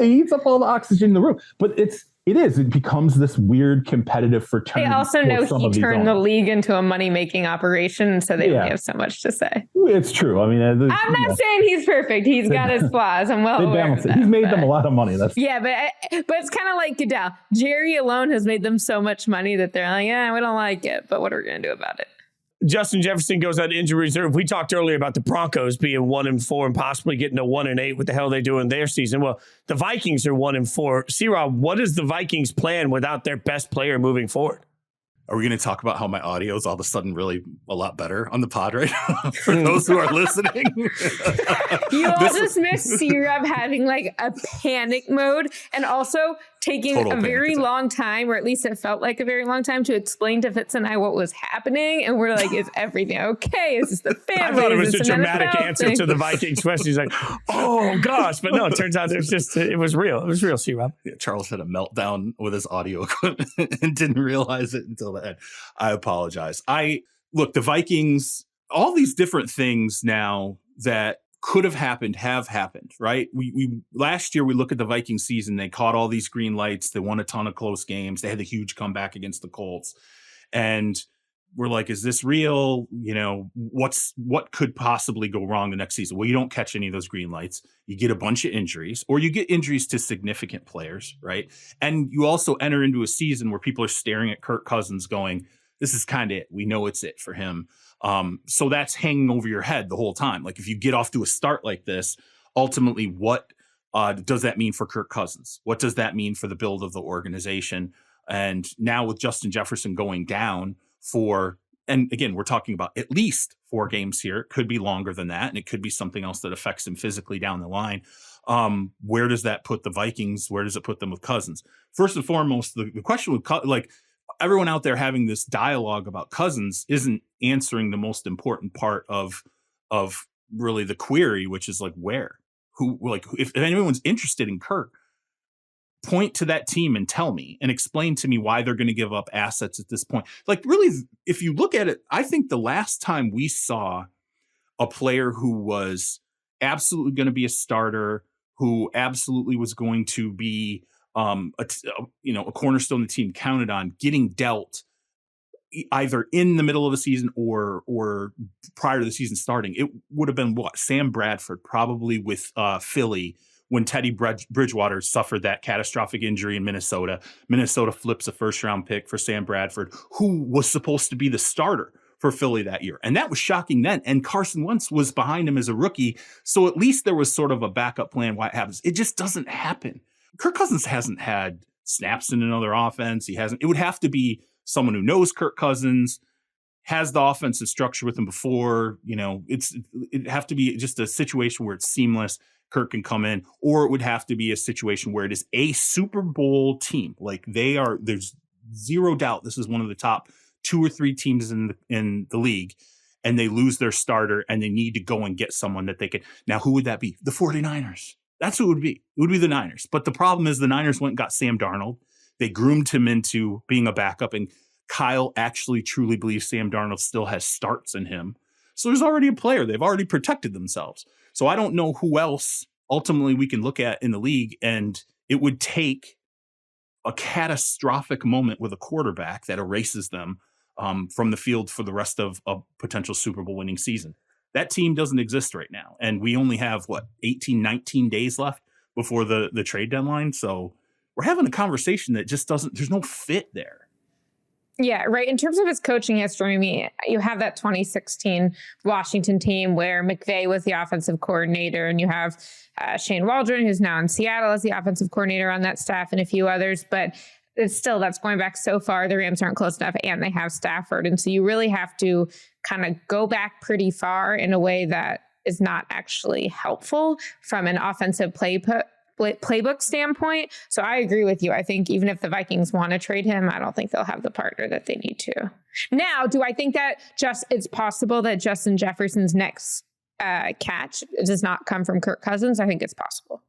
He eats up all the oxygen in the room. But it becomes this weird competitive fraternity. They also know he turned the league into a money-making operation, so they only have so much to say. It's true. I mean, I'm not saying he's perfect. He's got his flaws. I'm well aware of that. He's made them a lot of money. But it's kind of like Goodell. Jori alone has made them so much money that they're like, we don't like it, but what are we going to do about it? Justin Jefferson goes on injury reserve. We talked earlier about the Broncos being 1-4 and possibly getting to 1-8. What the hell are they doing their season? Well, the Vikings are 1-4. C-Rob, what is the Vikings' plan without their best player moving forward? Are we going to talk about how my audio is all of a sudden really a lot better on the pod right now for those who are listening? You all just missed C-Rob having like a panic mode and also taking a very long time, or at least it felt like a very long time, to explain to Fitz and I what was happening. And we're like, is everything okay? Is this the family? I thought it was a dramatic answer to the Vikings question. He's like, oh gosh. But no, it turns out it was real. It was real, C-Rob. Yeah, Charles had a meltdown with his audio equipment and didn't realize it until the end. I apologize. Look, the Vikings, all these different things now that could have happened have happened, right? We last year we look at the Vikings season, they caught all these green lights, they won a ton of close games, they had the huge comeback against the Colts. And we're like, is this real? You know, what could possibly go wrong the next season? Well, you don't catch any of those green lights. You get a bunch of injuries, or you get injuries to significant players, right? And you also enter into a season where people are staring at Kirk Cousins going, this is kind of it. We know it's it for him. So that's hanging over your head the whole time. Like if you get off to a start like this, ultimately, what does that mean for Kirk Cousins? What does that mean for the build of the organization? And now with Justin Jefferson going down and again, we're talking about at least 4 games here. It could be longer than that. And it could be something else that affects him physically down the line. Where does that put the Vikings? Where does it put them with Cousins? First and foremost, the question with everyone out there having this dialogue about Cousins isn't answering the most important part of really the query, which is like if anyone's interested in Kirk, point to that team and tell me and explain to me why they're going to give up assets at this point. Like really, if you look at it, I think the last time we saw a player who was absolutely going to be a starter, who absolutely was going to be a cornerstone the team counted on, getting dealt either in the middle of the season or prior to the season starting, it would have been Sam Bradford, probably with Philly, when Teddy Bridgewater suffered that catastrophic injury in Minnesota. Minnesota flips a first-round pick for Sam Bradford, who was supposed to be the starter for Philly that year. And that was shocking then. And Carson Wentz was behind him as a rookie. So at least there was sort of a backup plan why it happens. It just doesn't happen. Kirk Cousins hasn't had snaps in another offense. It would have to be someone who knows Kirk Cousins, has the offensive structure with him before, it'd have to be just a situation where it's seamless. Kirk can come in, or it would have to be a situation where it is a Super Bowl team. Like there's zero doubt this is one of the top 2 or 3 teams in the league, and they lose their starter and they need to go and get someone that they could. Now, who would that be? The 49ers. That's who it would be. It would be the Niners. But the problem is the Niners went and got Sam Darnold. They groomed him into being a backup, and Kyle actually truly believes Sam Darnold still has starts in him. So there's already a player. They've already protected themselves. So I don't know who else ultimately we can look at in the league, and it would take a catastrophic moment with a quarterback that erases them from the field for the rest of a potential Super Bowl winning season. That team doesn't exist right now. And we only have 18, 19 days left before the trade deadline. So we're having a conversation that just there's no fit there. Yeah, right. In terms of his coaching history, I mean, you have that 2016 Washington team where McVay was the offensive coordinator, and you have Shane Waldron, who's now in Seattle, as the offensive coordinator on that staff, and a few others. But it's still, that's going back so far. The Rams aren't close enough, and they have Stafford. And so you really have to kind of go back pretty far in a way that is not actually helpful from an offensive playbook standpoint. So I agree with you. I think even if the Vikings want to trade him, I don't think they'll have the partner that they need to. Now, do I think that it's possible that Justin Jefferson's next catch does not come from Kirk Cousins? I think it's possible.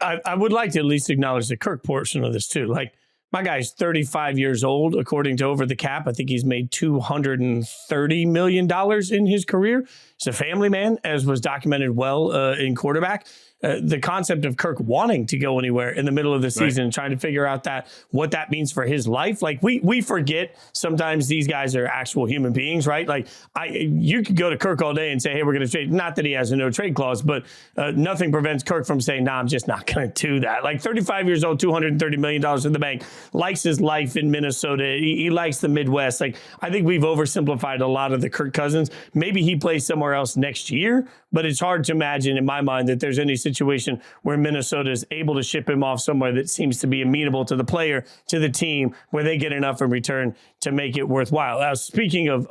I would like to at least acknowledge the Kirk portion of this too. Like, my guy's 35 years old, according to Over the Cap. I think he's made $230 million in his career. He's a family man, as was documented well in quarterback. The concept of Kirk wanting to go anywhere in the middle of the season, right, trying to figure out what that means for his life. Like, we forget sometimes these guys are actual human beings, right? Like, you could go to Kirk all day and say, hey, we're going to trade. Not that he has a no trade clause, but nothing prevents Kirk from saying, nah, I'm just not going to do that. Like, 35 years old, $230 million in the bank, likes his life in Minnesota. He likes the Midwest. Like, I think we've oversimplified a lot of the Kirk Cousins. Maybe he plays somewhere else next year, but it's hard to imagine in my mind that there's any situation where Minnesota is able to ship him off somewhere that seems to be amenable to the player, to the team, where they get enough in return to make it worthwhile. Speaking of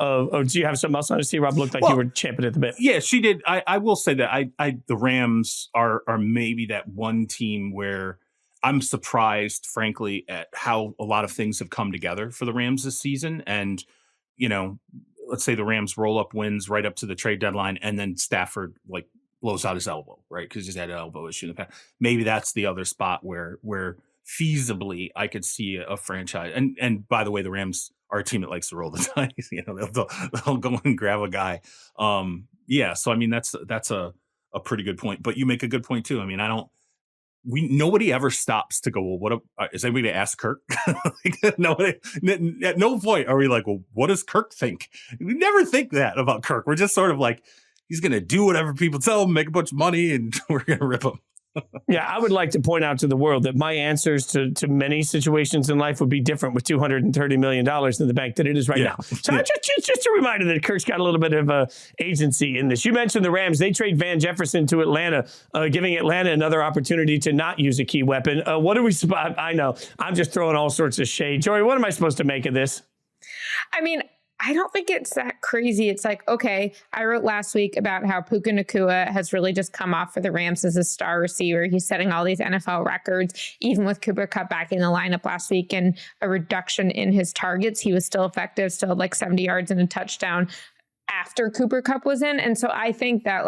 do you have something else on to see? Rob, looked like you were champing at the bit. Yeah, she did. I will say that the Rams are maybe that one team where I'm surprised, frankly, at how a lot of things have come together for the Rams this season. And, let's say the Rams roll up wins right up to the trade deadline, and then Stafford blows out his elbow, right? Because he's had an elbow issue in the past. Maybe that's the other spot where feasibly I could see a franchise. And by the way, the Rams are a team that likes to roll the dice. They'll go and grab a guy. So I mean that's a pretty good point. But you make a good point too. I mean, nobody ever stops to go, well, is anybody going to ask Kirk? Nobody, at no point are we like, well, what does Kirk think? We never think that about Kirk. We're just sort of like, he's going to do whatever people tell him, make a bunch of money, and we're going to rip him. Yeah, I would like to point out to the world that my answers to many situations in life would be different with $230 million in the bank than it is right now. So just a reminder that Kirk's got a little bit of agency in this. You mentioned the Rams. They trade Van Jefferson to Atlanta, giving Atlanta another opportunity to not use a key weapon. What are we – I know. I'm just throwing all sorts of shade. Jori, what am I supposed to make of this? I mean – I don't think it's that crazy. It's like, okay, I wrote last week about how Puka Nacua has really just come off for the Rams as a star receiver. He's setting all these NFL records, even with Cooper Kupp back in the lineup last week and a reduction in his targets. He was still effective, still had 70 yards and a touchdown after Cooper Kupp was in. And so I think that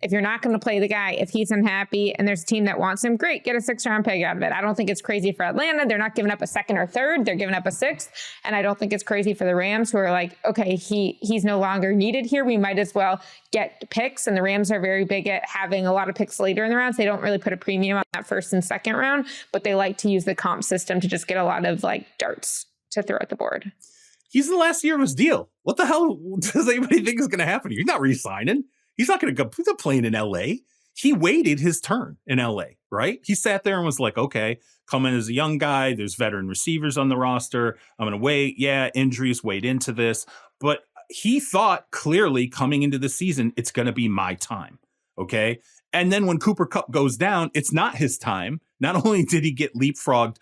if you're not going to play the guy, if he's unhappy and there's a team that wants him, great, get a 6th-round pick out of it. I don't think it's crazy for Atlanta. They're not giving up a 2nd or 3rd. They're giving up a 6th. And I don't think it's crazy for the Rams, who are like, okay, he's no longer needed here. We might as well get picks. And the Rams are very big at having a lot of picks later in the rounds. They don't really put a premium on that 1st and 2nd round, but they like to use the comp system to just get a lot of darts to throw at the board. He's in the last year of his deal. What the hell does anybody think is going to happen here? He's not re-signing. He's not going to go. He's not playing in L.A. He waited his turn in L.A., right? He sat there and was like, okay, come in as a young guy. There's veteran receivers on the roster. I'm going to wait. Yeah, injuries weighed into this. But he thought clearly coming into the season, it's going to be my time, okay? And then when Cooper Kupp goes down, it's not his time. Not only did he get leapfrogged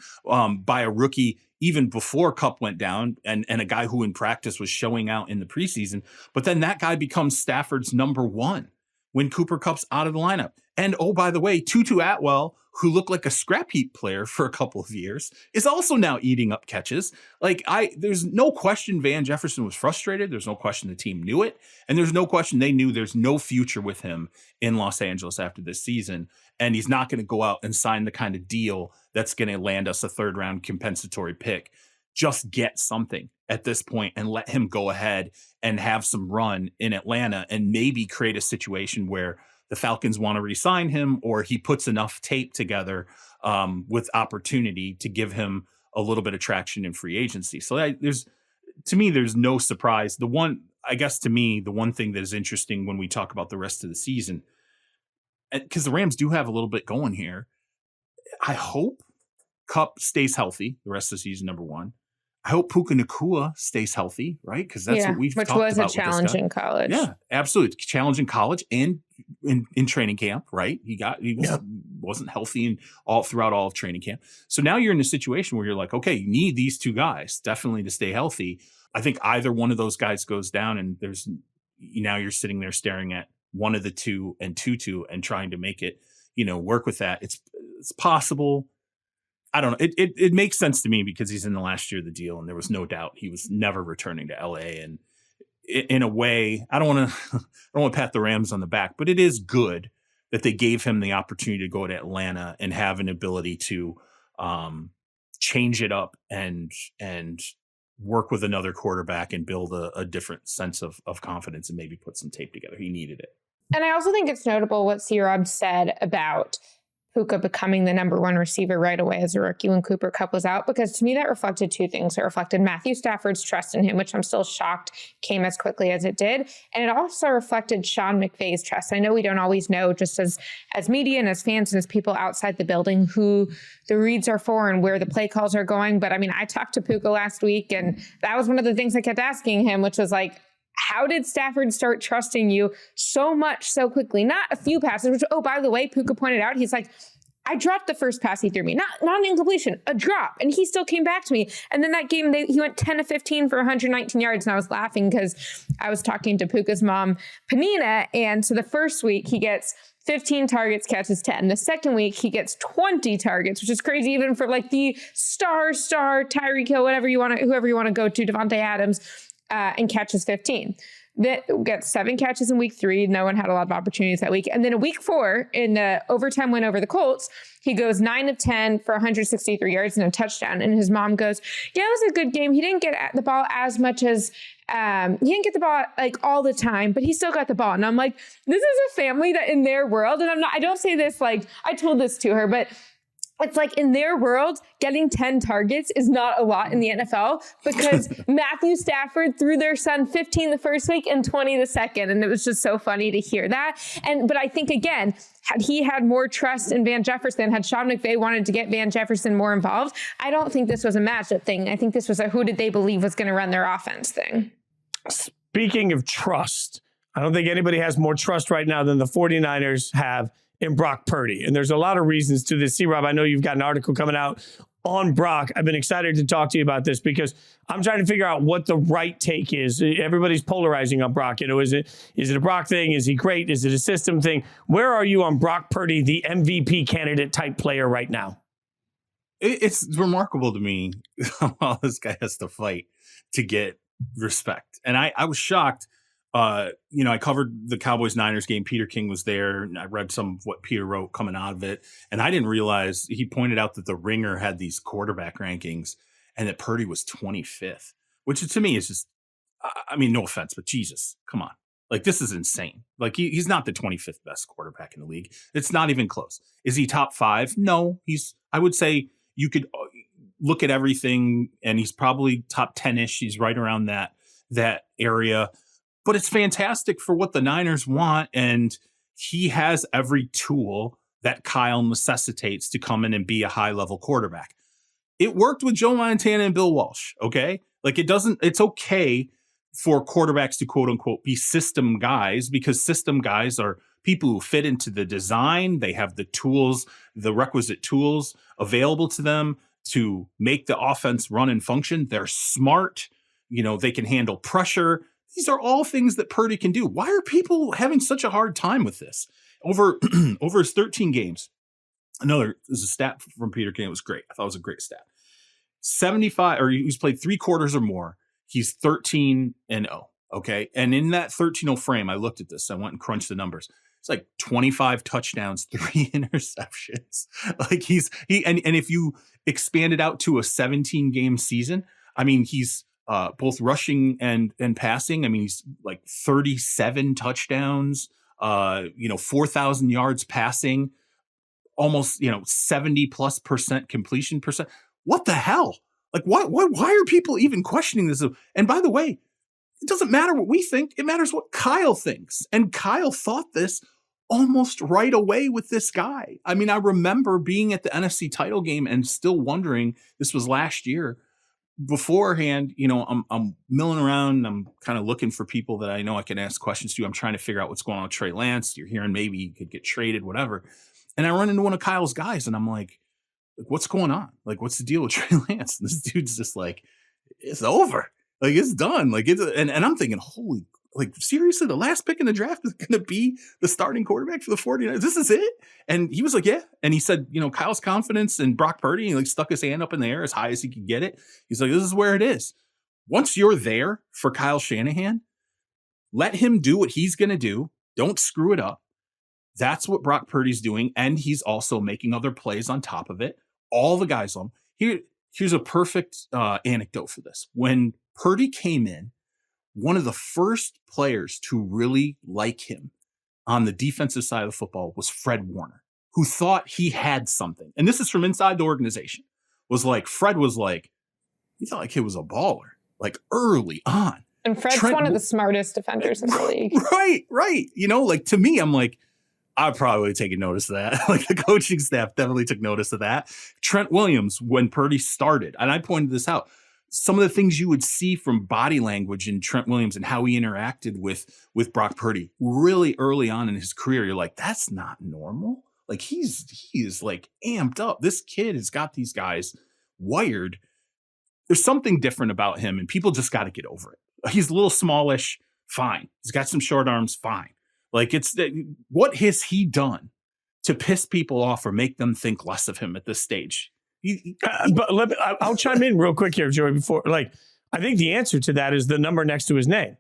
by a rookie even before Kupp went down and a guy who in practice was showing out in the preseason, but then that guy becomes Stafford's number 1 when Cooper Kupp's out of the lineup. And oh, by the way, Tutu Atwell, who looked like a scrap heap player for a couple of years, is also now eating up catches. There's no question Van Jefferson was frustrated. There's no question the team knew it. And there's no question they knew there's no future with him in Los Angeles after this season. And he's not going to go out and sign the kind of deal that's going to land us a 3rd-round compensatory pick. Just get something at this point and let him go ahead and have some run in Atlanta and maybe create a situation where the Falcons want to re-sign him, or he puts enough tape together with opportunity to give him a little bit of traction in free agency. So there's no surprise. The one thing that is interesting when we talk about the rest of the season, because the Rams do have a little bit going here, I hope Kupp stays healthy the rest of the season, number 1. I hope Puka Nacua stays healthy, right? Because that's what we've talked about. Which was a challenge in college. Yeah, absolutely. Challenge in college and in training camp, right? He wasn't healthy throughout all of training camp. So now you're in a situation where you're like, okay, you need these two guys definitely to stay healthy. I think either one of those guys goes down, and now you're sitting there staring at one of the two and Tutu and trying to make it, work with that. It's possible. I don't know. It makes sense to me because he's in the last year of the deal, and there was no doubt he was never returning to LA. And in a way, I don't want to pat the Rams on the back, but it is good that they gave him the opportunity to go to Atlanta and have an ability to change it up and work with another quarterback and build a different sense of confidence and maybe put some tape together. He needed it. And I also think it's notable what C-Rob said about Puka becoming the number one receiver right away as a rookie when Cooper Kupp was out, because to me that reflected two things. It reflected Matthew Stafford's trust in him, which I'm still shocked came as quickly as it did. And it also reflected Sean McVay's trust. I know we don't always know, just as media and as fans and as people outside the building, who the reads are for and where the play calls are going. But I mean, I talked to Puka last week, and that was one of the things I kept asking him, which was like, how did Stafford start trusting you so much so quickly? Not a few passes, which, oh, by the way, Puka pointed out, he's like, I dropped the first pass he threw me, not an incompletion, a drop. And he still came back to me. And then that game, he went 10 of 15 for 119 yards. And I was laughing because I was talking to Puka's mom, Panina. And so the first week he gets 15 targets, catches 10. The second week he gets 20 targets, which is crazy even for like the star Tyreek Hill, whoever you want to go to, Devontae Adams, and catches 15. That gets 7 catches in week 3. No one had a lot of opportunities that week. And then in week 4, in the overtime win over the Colts, he goes 9 of 10 for 163 yards and a touchdown. And his mom goes, yeah, it was a good game. He didn't get the ball as much as, he didn't get the ball like all the time, but he still got the ball. And I'm like, this is a family that in their world, and I don't say this like, I told this to her, but it's like in their world, getting 10 targets is not a lot in the NFL because Matthew Stafford threw their son 15 the first week and 20 the second. And it was just so funny to hear that. But I think, again, had he had more trust in Van Jefferson, had Sean McVay wanted to get Van Jefferson more involved, I don't think this was a matchup thing. I think this was a who did they believe was going to run their offense thing. Speaking of trust, I don't think anybody has more trust right now than the 49ers have in Brock Purdy. And there's a lot of reasons to this. C-Rob, I know you've got an article coming out on Brock. I've been excited to talk to you about this because I'm trying to figure out what the right take is. Everybody's polarizing on Brock. Is it a Brock thing? Is he great? Is it a system thing? Where are you on Brock Purdy, the MVP candidate type player right now? It's remarkable to me how this guy has to fight to get respect. And I was shocked. I covered the Cowboys-Niners game. Peter King was there, and I read some of what Peter wrote coming out of it. And I didn't realize he pointed out that the Ringer had these quarterback rankings and that Purdy was 25th, which to me is just, I mean, no offense, but Jesus, come on. Like, this is insane. Like, he's not the 25th best quarterback in the league. It's not even close. Is he top 5? No, I would say you could look at everything and he's probably top 10-ish. He's right around that area. But it's fantastic for what the Niners want, and he has every tool that Kyle necessitates to come in and be a high-level quarterback. It worked with Joe Montana and Bill Walsh, okay? Like, it's okay for quarterbacks to, quote-unquote, be system guys, because system guys are people who fit into the design. They have the tools, the requisite tools available to them to make the offense run and function. They're smart. They can handle pressure. These are all things that Purdy can do. Why are people having such a hard time with this? Over his 13 games, there's a stat from Peter King. It was great. I thought it was a great stat. 75, or he's played 3 quarters or more. He's 13-0. Okay. And in that 13-0 frame, I looked at this. I went and crunched the numbers. It's like 25 touchdowns, 3 interceptions. Like and if you expand it out to a 17-game season, I mean, he's both rushing and passing. I mean, he's like 37 touchdowns, 4,000 yards passing, almost, 70+% completion percent. What the hell? Like, why are people even questioning this? And by the way, it doesn't matter what we think. It matters what Kyle thinks. And Kyle thought this almost right away with this guy. I mean, I remember being at the NFC title game and still wondering, this was last year, beforehand, I'm milling around and I'm kind of looking for people that I know I can ask questions to. I'm trying to figure out what's going on with Trey Lance. You're hearing maybe he could get traded, whatever. And I run into one of Kyle's guys and I'm like, what's going on? Like, what's the deal with Trey Lance? And this dude's just like, it's over. Like, it's done. Like, and I'm thinking, holy, like, seriously, the last pick in the draft is going to be the starting quarterback for the 49ers. This is it? And he was like, yeah. And he said, Kyle's confidence in Brock Purdy, he like stuck his hand up in the air as high as he could get it. He's like, this is where it is. Once you're there for Kyle Shanahan, let him do what he's going to do. Don't screw it up. That's what Brock Purdy's doing. And he's also making other plays on top of it. All the guys on him. Here's a perfect anecdote for this. When Purdy came in, one of the first players to really like him on the defensive side of the football was Fred Warner, who thought he had something. And this is from inside the organization. Fred was like, he thought like he was a baller, like early on. And Fred's one of the smartest defenders in the league. Right. Like to me, I'm like, I probably would have taken notice of that. Like the coaching staff definitely took notice of that. Trent Williams, when Purdy started, and I pointed this out, some of the things you would see from body language in Trent Williams and how he interacted with Brock Purdy really early on in his career, you're like, that's not normal. Like he is like amped up. This kid has got these guys wired. There's something different about him and people just got to get over it. He's a little smallish. Fine. He's got some short arms. Fine. Like what has he done to piss people off or make them think less of him at this stage? But I'll chime in real quick here, Joey, before, like, I think the answer to that is the number next to his name.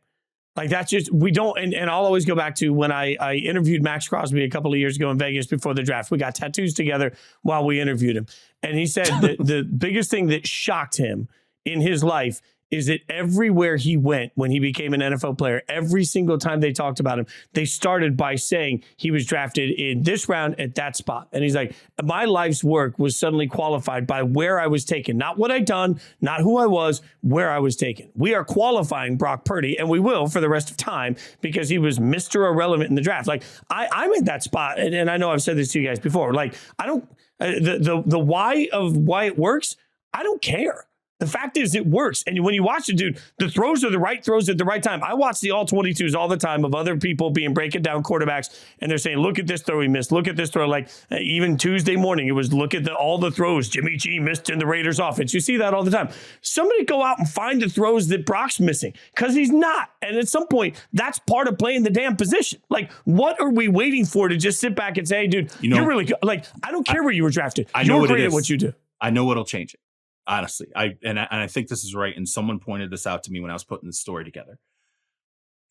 Like, that's just, we don't, and I'll always go back to when I interviewed Max Crosby a couple of years ago in Vegas before the draft. We got tattoos together while we interviewed him. And he said that the biggest thing that shocked him in his life is that everywhere he went when he became an NFL player, every single time they talked about him, they started by saying he was drafted in this round at that spot. And he's like, my life's work was suddenly qualified by where I was taken, not what I'd done, not who I was, where I was taken. We are qualifying Brock Purdy, and we will for the rest of time because he was Mr. Irrelevant in the draft. Like, I'm at that spot, and I know I've said this to you guys before. Like, I don't, the why of why it works, I don't care. The fact is, it works. And when you watch it, dude, the throws are the right throws at the right time. I watch the all 22s all the time of other people breaking down quarterbacks, and they're saying, look at this throw he missed. Look at this throw. Like, even Tuesday morning, it was, look at all the throws Jimmy G missed in the Raiders offense. You see that all the time. Somebody go out and find the throws that Brock's missing, because he's not. And at some point, that's part of playing the damn position. Like, what are we waiting for to just sit back and say, hey, dude, you're really good. Like, I don't care where you were drafted. You're great at what you do. I know what'll change it. Honestly, I think this is right. And someone pointed this out to me when I was putting the story together.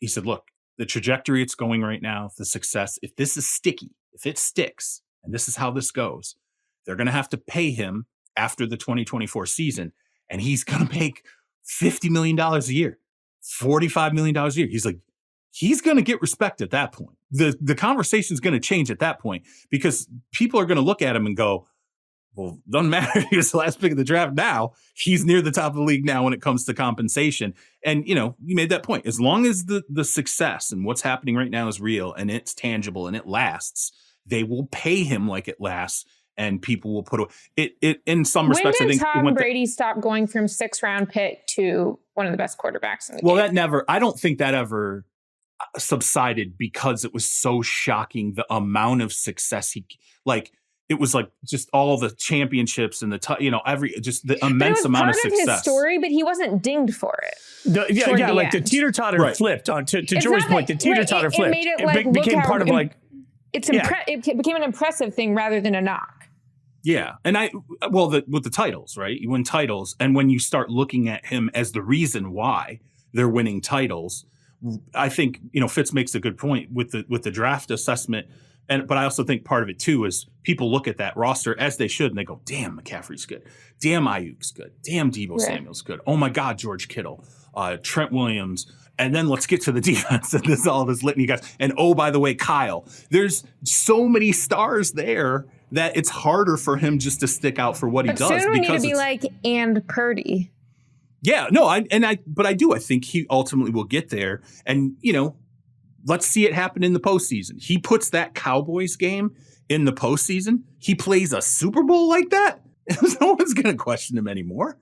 He said, look, the trajectory it's going right now, the success, if this is sticky, if it sticks, and this is how this goes, they're going to have to pay him after the 2024 season. And he's going to make $50 million a year, $45 million a year. He's like, he's going to get respect at that point. The conversation is going to change at that point because people are going to look at him and go, well, doesn't matter. He was the last pick of the draft now. He's near the top of the league now when it comes to compensation. And, you made that point. As long as the success and what's happening right now is real and it's tangible and it lasts, they will pay him like it lasts and people will put it in some respects. When did I think Tom Brady stop going from 6th round pick to one of the best quarterbacks in the game? I don't think that ever subsided because it was so shocking. The amount of success it was like just all the championships and the immense amount of success. Part of his story, but he wasn't dinged for it. The teeter-totter flipped on to Jori's point. The teeter-totter flipped. It became part of it became an impressive thing rather than a knock. Yeah, and with the titles, right? You win titles, and when you start looking at him as the reason why they're winning titles, I think Fitz makes a good point with the draft assessment. But I also think part of it, too, is people look at that roster, as they should, and they go, damn, McCaffrey's good. Damn, Ayuk's good. Damn, Deebo Samuel's good. Oh, my God, George Kittle, Trent Williams. And then let's get to the defense and all this litany guys. And, oh, by the way, Kyle. There's so many stars there that it's harder for him just to stick out for what he does. But soon we need to be like, and Purdy. Yeah, no, I do. I think he ultimately will get there. And, let's see it happen in the postseason. He puts that Cowboys game in the postseason. He plays a Super Bowl like that. No one's going to question him anymore.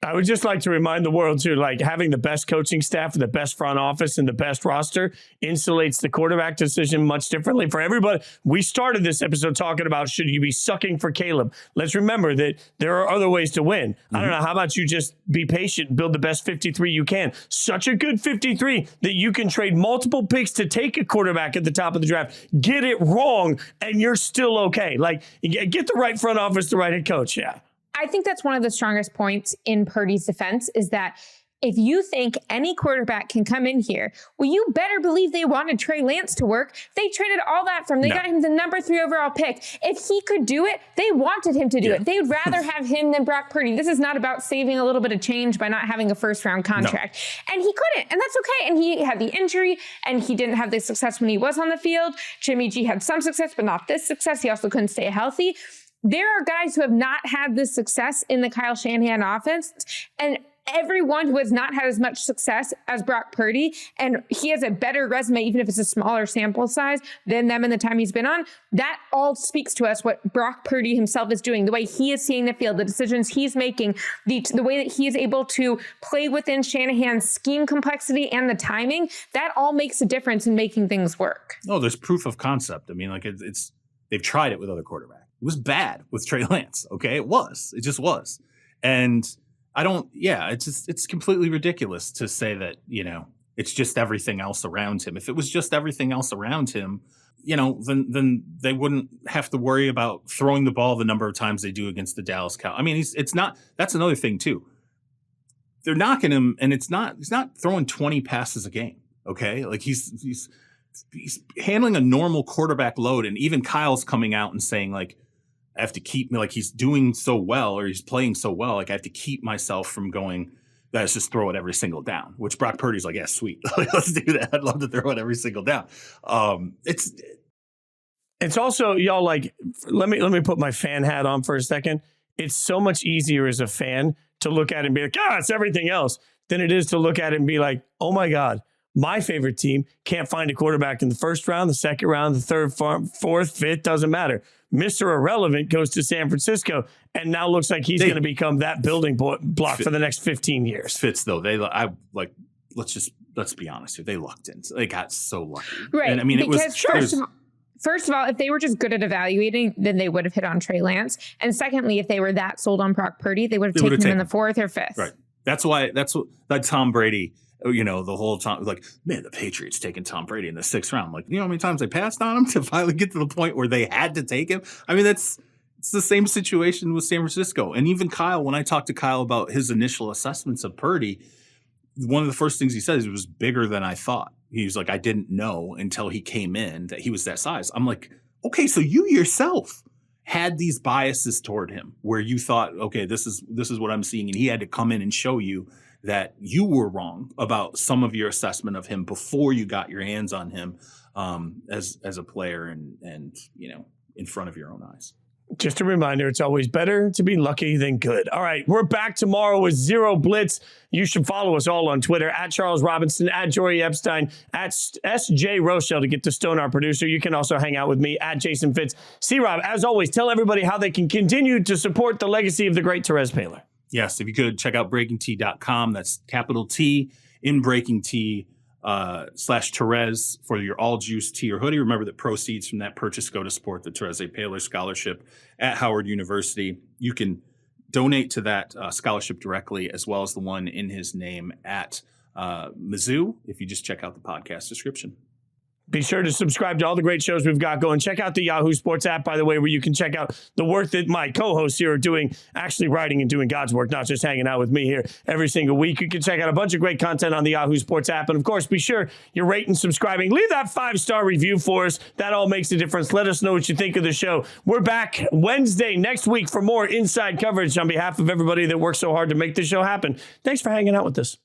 I would just like to remind the world too, like having the best coaching staff and the best front office and the best roster insulates the quarterback decision much differently for everybody. We started this episode talking about, should you be sucking for Caleb? Let's remember that there are other ways to win. I don't know. How about you just be patient, build the best 53 you can. Such a good 53 that you can trade multiple picks to take a quarterback at the top of the draft, get it wrong, and you're still okay. Like, get the right front office, the right head coach. Yeah. I think that's one of the strongest points in Purdy's defense is that if you think any quarterback can come in here, well, you better believe they wanted Trey Lance to work. They traded all that from. They got him the number 3 overall pick. If he could do it, they wanted him to do it. They'd rather have him than Brock Purdy. This is not about saving a little bit of change by not having a first-round contract. No. And he couldn't, and that's okay. And he had the injury, and he didn't have the success when he was on the field. Jimmy G had some success, but not this success. He also couldn't stay healthy. There are guys who have not had this success in the Kyle Shanahan offense, and everyone who has not had as much success as Brock Purdy, and he has a better resume, even if it's a smaller sample size than them in the time he's been on, that all speaks to us what Brock Purdy himself is doing, the way he is seeing the field, the decisions he's making, the way that he is able to play within Shanahan's scheme complexity and the timing. That all makes a difference in making things work. Oh, there's proof of concept. I mean, like it's they've tried it with other quarterbacks. It was bad with Trey Lance. Okay. It just was. And it's completely ridiculous to say that, it's just everything else around him. If it was just everything else around him, then they wouldn't have to worry about throwing the ball the number of times they do against the Dallas Cowboys. I mean, that's another thing too. They're knocking him and he's not throwing 20 passes a game. Okay. Like he's handling a normal quarterback load. And even Kyle's coming out and saying like, I have to keep me, like he's doing so well or he's playing so well. Like I have to keep myself from going, let's just throw it every single down, which Brock Purdy's like, yeah, sweet. Let's do that. I'd love to throw it every single down. It's also, y'all, like, let me put my fan hat on for a second. It's so much easier as a fan to look at it and be like, it's everything else, than it is to look at it and be like, oh my God, my favorite team can't find a quarterback in the first round, the second round, the third, fourth, fifth, doesn't matter. Mr. Irrelevant goes to San Francisco and now looks like he's going to become that building block for the next 15 years. Fitz, though, let's be honest here. They lucked in. They got so lucky. Right. And I mean, First of all, if they were just good at evaluating, then they would have hit on Trey Lance. And secondly, if they were that sold on Brock Purdy, they would have taken him in the 4th or 5th. Right. That's what Tom Brady, the whole time, like, man, the Patriots taking Tom Brady in the 6th round. Like, how many times they passed on him to finally get to the point where they had to take him? I mean, it's the same situation with San Francisco. And even Kyle, when I talked to Kyle about his initial assessments of Purdy, one of the first things he said is it was bigger than I thought. He was like, I didn't know until he came in that he was that size. I'm like, okay, so you yourself had these biases toward him where you thought, okay, this is what I'm seeing. And he had to come in and show you that you were wrong about some of your assessment of him before you got your hands on him as a player and in front of your own eyes. Just a reminder, it's always better to be lucky than good. All right, we're back tomorrow with Zero Blitz. You should follow us all on Twitter, at Charles Robinson, at Jori Epstein, at SJ Rochelle to get to Stone, our producer. You can also hang out with me, at Jason Fitz. C-Rob, as always, tell everybody how they can continue to support the legacy of the great Terez Paylor. Yes, if you could, check out BreakingT.com. That's capital T in Breaking T /Terez for your all juice tee or hoodie. Remember that proceeds from that purchase go to support the Terez Paylor Scholarship at Howard University. You can donate to that scholarship directly, as well as the one in his name at Mizzou, if you just check out the podcast description. Be sure to subscribe to all the great shows we've got going. Check out the Yahoo Sports app, by the way, where you can check out the work that my co-hosts here are doing, actually writing and doing God's work, not just hanging out with me here every single week. You can check out a bunch of great content on the Yahoo Sports app. And, of course, be sure you're rating, subscribing. Leave that 5-star review for us. That all makes a difference. Let us know what you think of the show. We're back Wednesday next week for more inside coverage on behalf of everybody that works so hard to make this show happen. Thanks for hanging out with us.